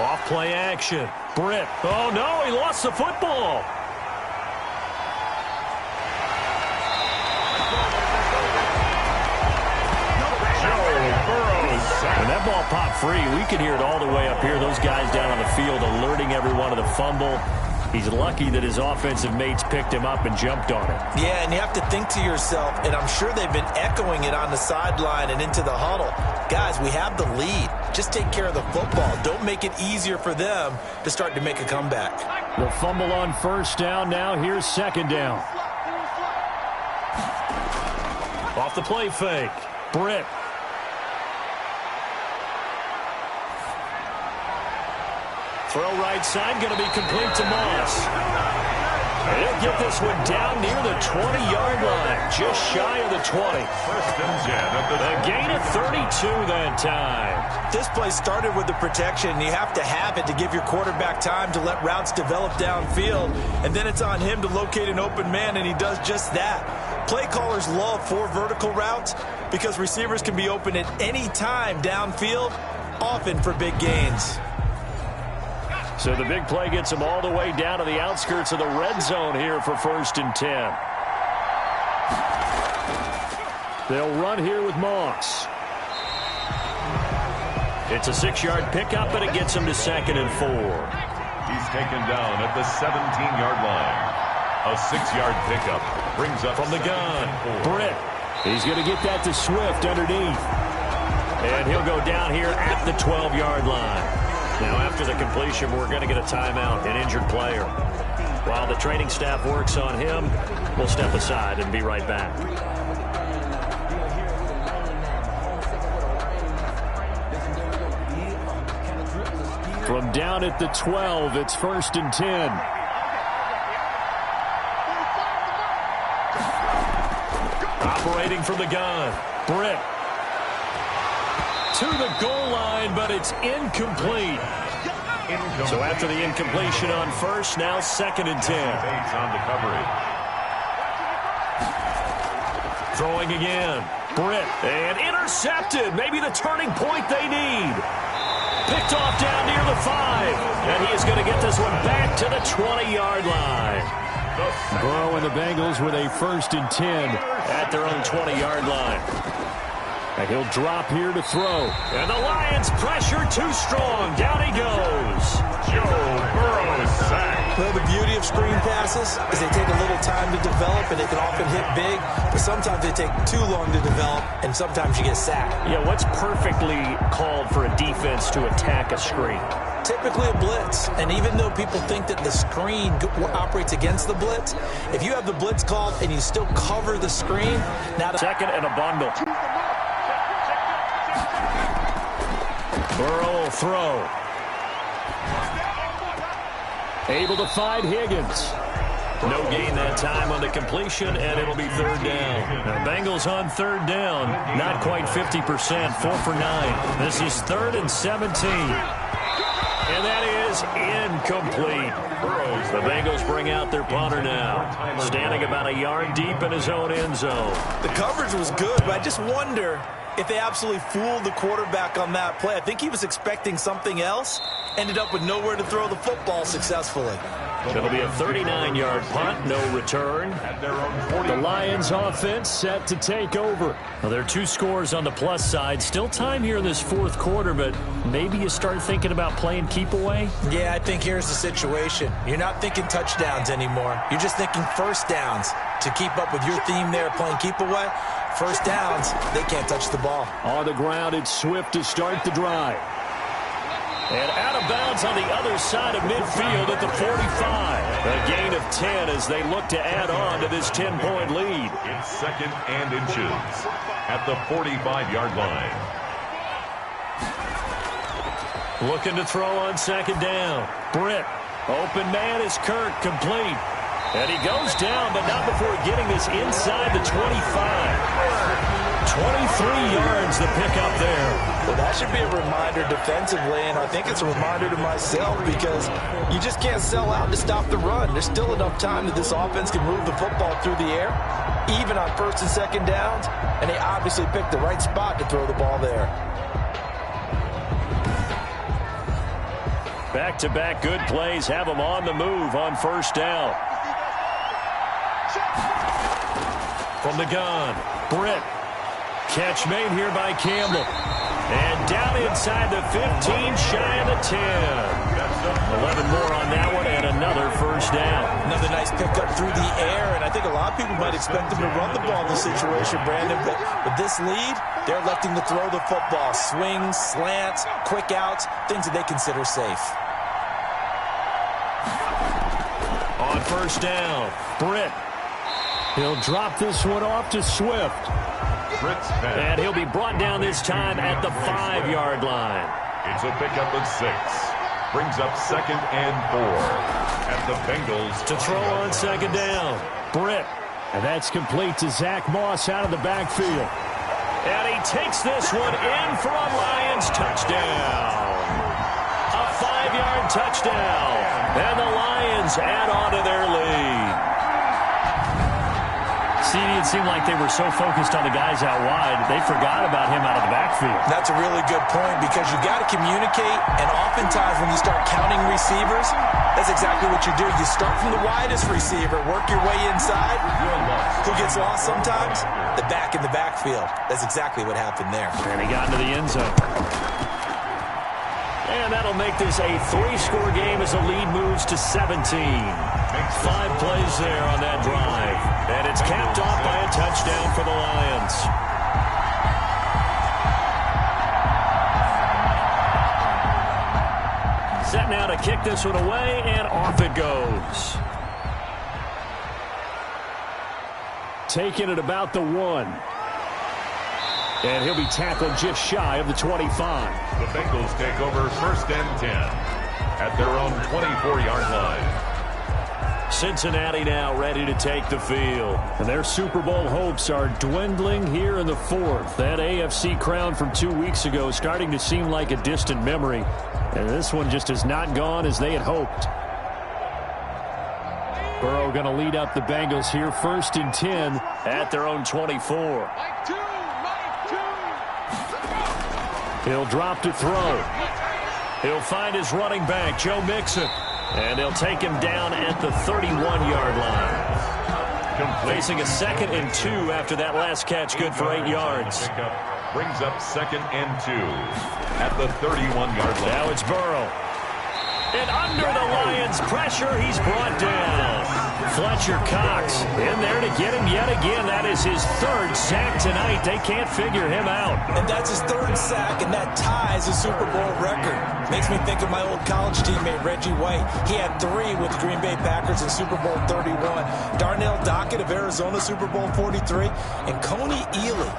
Off play action. Britt. Oh no, he lost the football. When that ball popped free, we could hear it all the way up here. Those guys down on the field alerting everyone of the fumble. He's lucky that his offensive mates picked him up and jumped on it. Yeah, and you have to think to yourself, and I'm sure they've been echoing it on the sideline and into the huddle. Guys, we have the lead. Just take care of the football. Don't make it easier for them to start to make a comeback. The fumble on 1st down. Now here's 2nd down. Off the play fake. Britt. Throw right side, going to be complete to Moss. And he'll get this one down near the 20-yard line, just shy of the 20. 1st and 10. A gain of 32 that time. This play started with the protection, and you have to have it to give your quarterback time to let routes develop downfield, and then it's on him to locate an open man, and he does just that. Play callers love 4 vertical routes because receivers can be open at any time downfield, often for big gains. So the big play gets them all the way down to the outskirts of the red zone here for 1st and 10. They'll run here with Moss. It's a 6-yard pickup, and it gets him to 2nd and 4. He's taken down at the 17-yard line. A 6-yard pickup brings up from the gun. Britt. He's going to get that to Swift underneath. And he'll go down here at the 12-yard line. Now, after the completion, we're going to get a timeout, an injured player. While the training staff works on him, we'll step aside and be right back. From down at the 12, it's 1st and 10. Operating from the gun. Britt. To the goal line, but it's incomplete. So after the incompletion on 1st, now 2nd and 10. On the coverage. Throwing again. Britt. And intercepted. Maybe the turning point they need. Picked off down near the 5. And he is going to get this one back to the 20-yard line. Burrow and the Bengals with a 1st and 10 at their own 20-yard line. And he'll drop here to throw. And the Lions pressure too strong. Down he goes. Joe Burrow is sacked. Well, the beauty of screen passes is they take a little time to develop, and they can often hit big, but sometimes they take too long to develop, and sometimes you get sacked. Yeah, what's perfectly called for a defense to attack a screen? Typically a blitz, and even though people think that the screen operates against the blitz, if you have the blitz called and you still cover the screen, now 2nd and a bundle. Burrow will throw. Able to find Higgins. No gain that time on the completion, and it'll be 3rd down. Now, Bengals on 3rd down. Not quite 50%, 4 for 9. This is 3rd and 17. And that is incomplete. The Bengals bring out their punter now. Standing about a yard deep in his own end zone. The coverage was good, but I just wonder if they absolutely fooled the quarterback on that play. I think he was expecting something else. Ended up with nowhere to throw the football successfully. It'll be a 39-yard punt, no return. The Lions offense set to take over. Well, there are 2 scores on the plus side. Still time here in this 4th quarter, but maybe you start thinking about playing keep away? Yeah, I think here's the situation. You're not thinking touchdowns anymore. You're just thinking 1st downs. To keep up with your theme there, playing keep away, 1st downs, they can't touch the ball. On the ground, it's Swift to start the drive. And out of bounds on the other side of midfield at the 45. A gain of 10 as they look to add on to this 10-point lead. It's 2nd and inches at the 45-yard line. Looking to throw on 2nd down. Britt. Open man is Kirk, complete. And he goes down, but not before getting this inside the 25. 23 yards the pickup there. Well, that should be a reminder defensively, and I think it's a reminder to myself because you just can't sell out to stop the run. There's still enough time that this offense can move the football through the air, even on 1st and 2nd downs, and they obviously picked the right spot to throw the ball there. Back-to-back good plays have them on the move on 1st down. From the gun, Britt. Catch made here by Campbell. And down inside the 15, shy of the 10. 11 more on that one, and another 1st down. Another nice pickup through the air, and I think a lot of people might expect them to run the ball in this situation, Brandon, but with this lead, they're electing to throw the football. Swings, slants, quick outs, things that they consider safe. On 1st down, Britt. He'll drop this one off to Swift. And he'll be brought down this time at the 5-yard line. It's a pickup of 6. Brings up 2nd and 4. At the Bengals. To throw on 2nd down. Britt. And that's complete to Zach Moss out of the backfield. And he takes this one in for a Lions touchdown. A 5-yard touchdown. And the Lions add on to their lead. CD, it seemed like they were so focused on the guys out wide, they forgot about him out of the backfield. That's a really good point because you got to communicate, and oftentimes when you start counting receivers, that's exactly what you do. You start from the widest receiver, work your way inside. Who gets lost sometimes? The back in the backfield. That's exactly what happened there. And he got into the end zone. And that'll make this a 3-score game as the lead moves to 17. 5 plays there on that drive. And it's capped off by a touchdown for the Lions. Set now to kick this one away, and off it goes. Taking it about the 1. And he'll be tackled just shy of the 25. The Bengals take over 1st and 10 at their own 24-yard line. Cincinnati now ready to take the field. And their Super Bowl hopes are dwindling here in the 4th. That AFC crown from 2 weeks ago starting to seem like a distant memory. And this one just has not gone as they had hoped. Burrow going to lead up the Bengals here 1st and 10 at their own 24. He'll drop to throw. He'll find his running back, Joe Mixon. And they'll take him down at the 31-yard line. Facing a 2nd and 2 after that last catch, good for 8 yards. Brings up 2nd and 2 at the 31-yard line. Now it's Burrow. And under the Lions' pressure, he's brought down. Fletcher Cox in there to get him yet again. That is his 3rd sack tonight. They can't figure him out. And that's his 3rd sack, and that ties a Super Bowl record. Makes me think of my old college teammate, Reggie White. He had 3 with the Green Bay Packers in Super Bowl 31. Darnell Dockett of Arizona, Super Bowl 43. And Coney Ealy,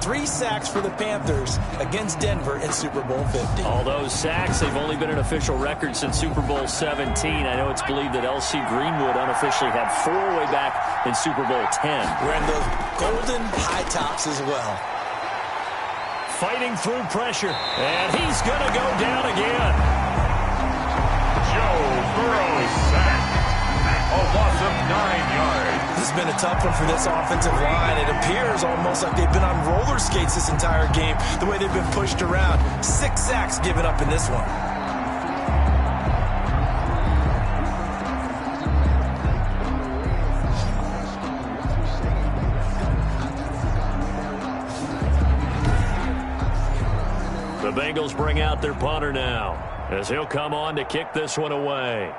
3 sacks for the Panthers against Denver in Super Bowl 50. All those sacks, they've only been an official record since Super Bowl 17. I know it's believed that L.C. Greenwood unofficially had 4 way back in Super Bowl 10. Wearing those golden high tops as well. Fighting through pressure, and he's going to go down again. Joe Burrow sacked. A loss of 9 yards. This has been a tough one for this offensive line. It appears almost like they've been on roller skates this entire game, the way they've been pushed around. 6 sacks given up in this one. The Bengals bring out their punter now, as he'll come on to kick this one away.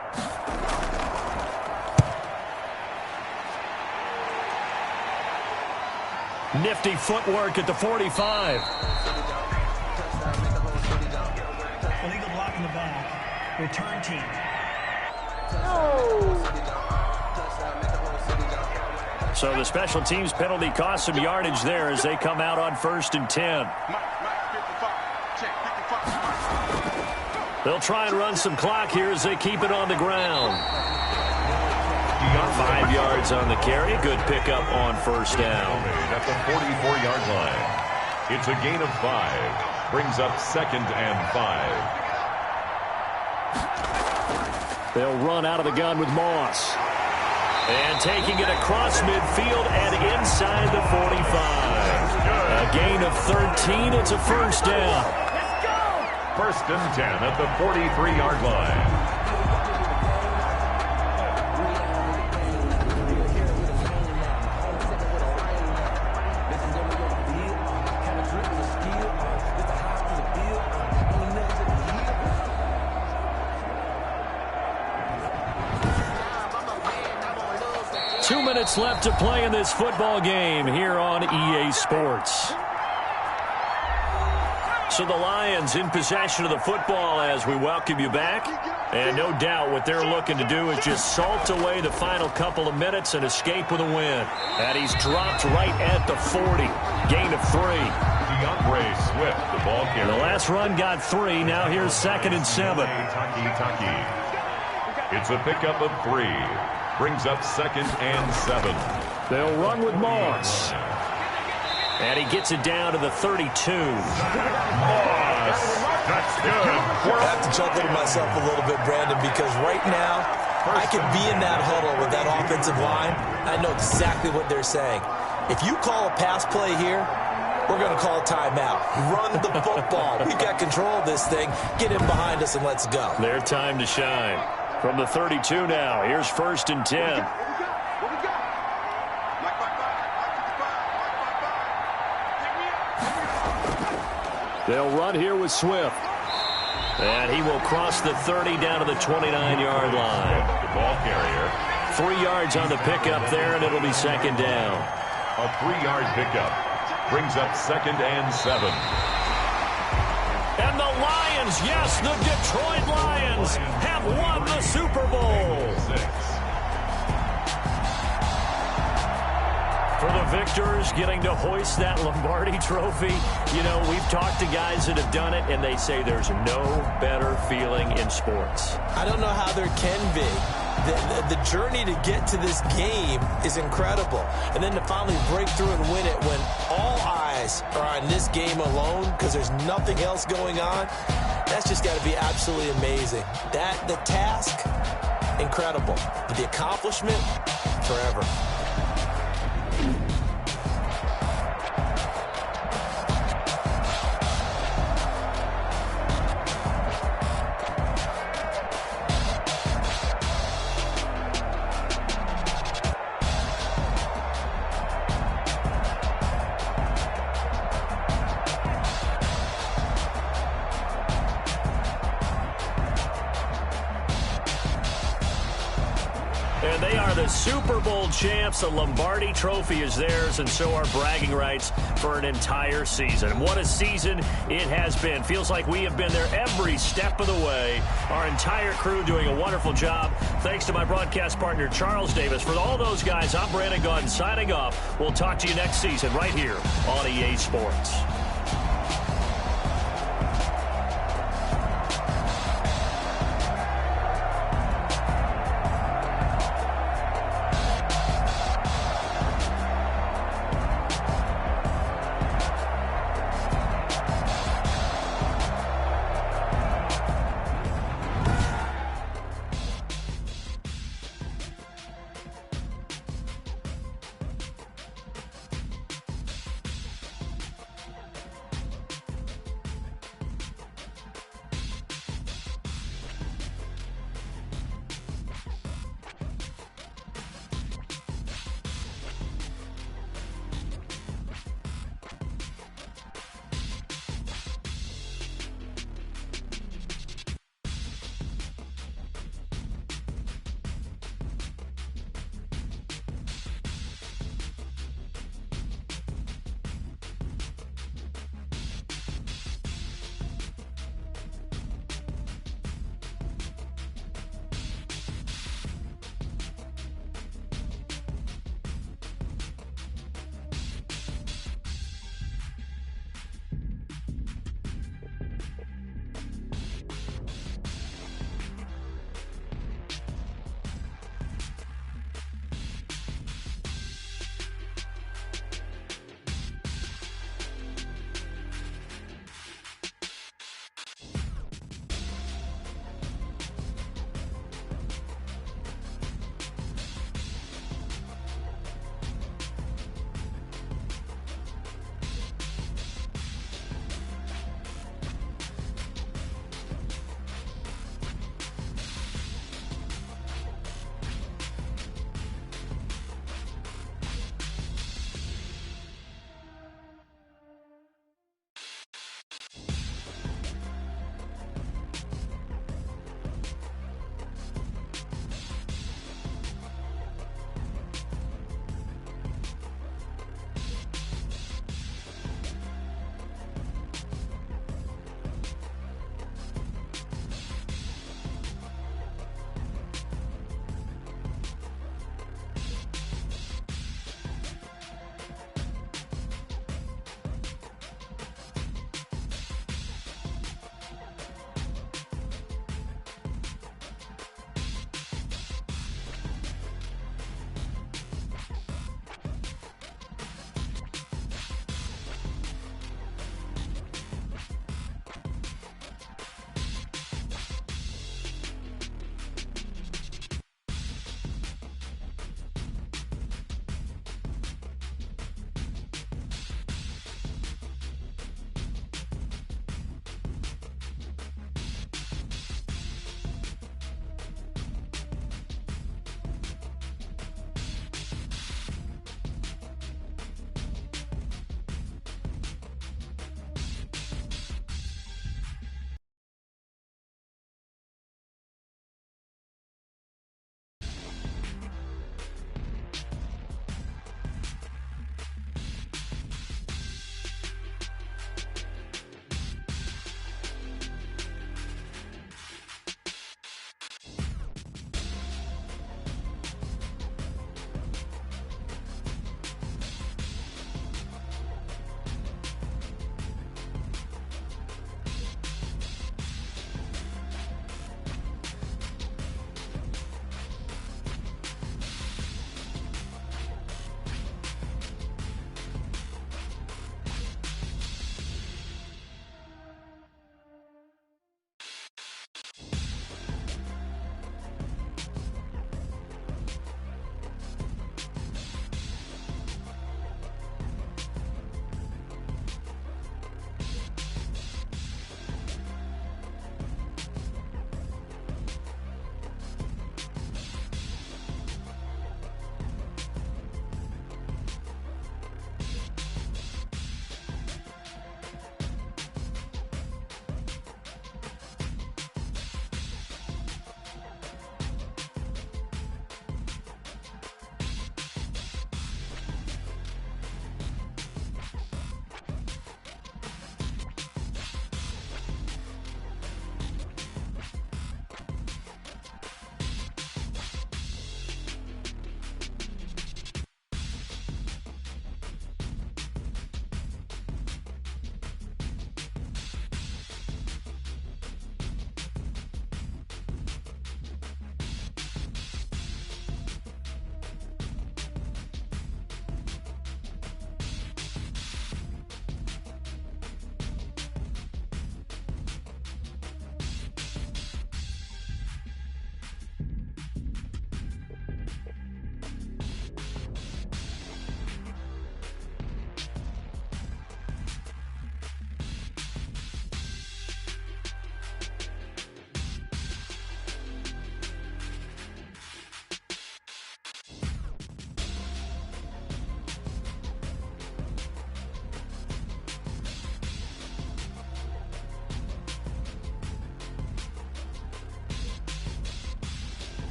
Nifty footwork at the 45. Illegal block in the back. Return team. So the special teams penalty cost some yardage there as they come out on 1st and 10. They'll try and run some clock here as they keep it on the ground. 5 yards on the carry. Good pickup on 1st down. At the 44-yard line. It's a gain of 5. Brings up 2nd and 5. They'll run out of the gun with Moss. And taking it across midfield and inside the 45. A gain of 13. It's a 1st down. 1st and 10 at the 43-yard line. Left to play in this football game here on EA Sports. So the Lions in possession of the football as we welcome you back. And no doubt what they're looking to do is just salt away the final couple of minutes and escape with a win. And he's dropped right at the 40. Gain of 3. DeAndre Swift, the ball carrier. The last run got 3. Now here's 2nd and 7. It's a pickup of 3. Brings up 2nd and 7. They'll run with Moss. And he gets it down to the 32. Moss. That's good. I have to chuckle to myself a little bit, Brandon, because right now I could be in that huddle with that offensive line. I know exactly what they're saying. If you call a pass play here, we're going to call a timeout. Run the football. We've got control of this thing. Get him behind us and let's go. Their time to shine. From the 32 now, here's 1st and 10. They'll run here with Swift. And he will cross the 30 down to the 29-yard line. The ball carrier. 3 yards on the pickup there, and it'll be 2nd down. A 3-yard pickup brings up 2nd and 7. And the Lions, yes, the Detroit Lions have won the Super Bowl. 6. For the victors, getting to hoist that Lombardi trophy, you know, we've talked to guys that have done it, and they say there's no better feeling in sports. I don't know how there can be. The journey to get to this game is incredible. And then to finally break through and win it when all eyes are on this game alone because there's nothing else going on, that's just got to be absolutely amazing. The task, incredible. But the accomplishment, forever. And they are the Super Bowl champs. The Lombardi trophy is theirs, and so are bragging rights for an entire season. What a season it has been. Feels like we have been there every step of the way. Our entire crew doing a wonderful job. Thanks to my broadcast partner, Charles Davis. For all those guys, I'm Brandon Gaudin signing off. We'll talk to you next season right here on EA Sports.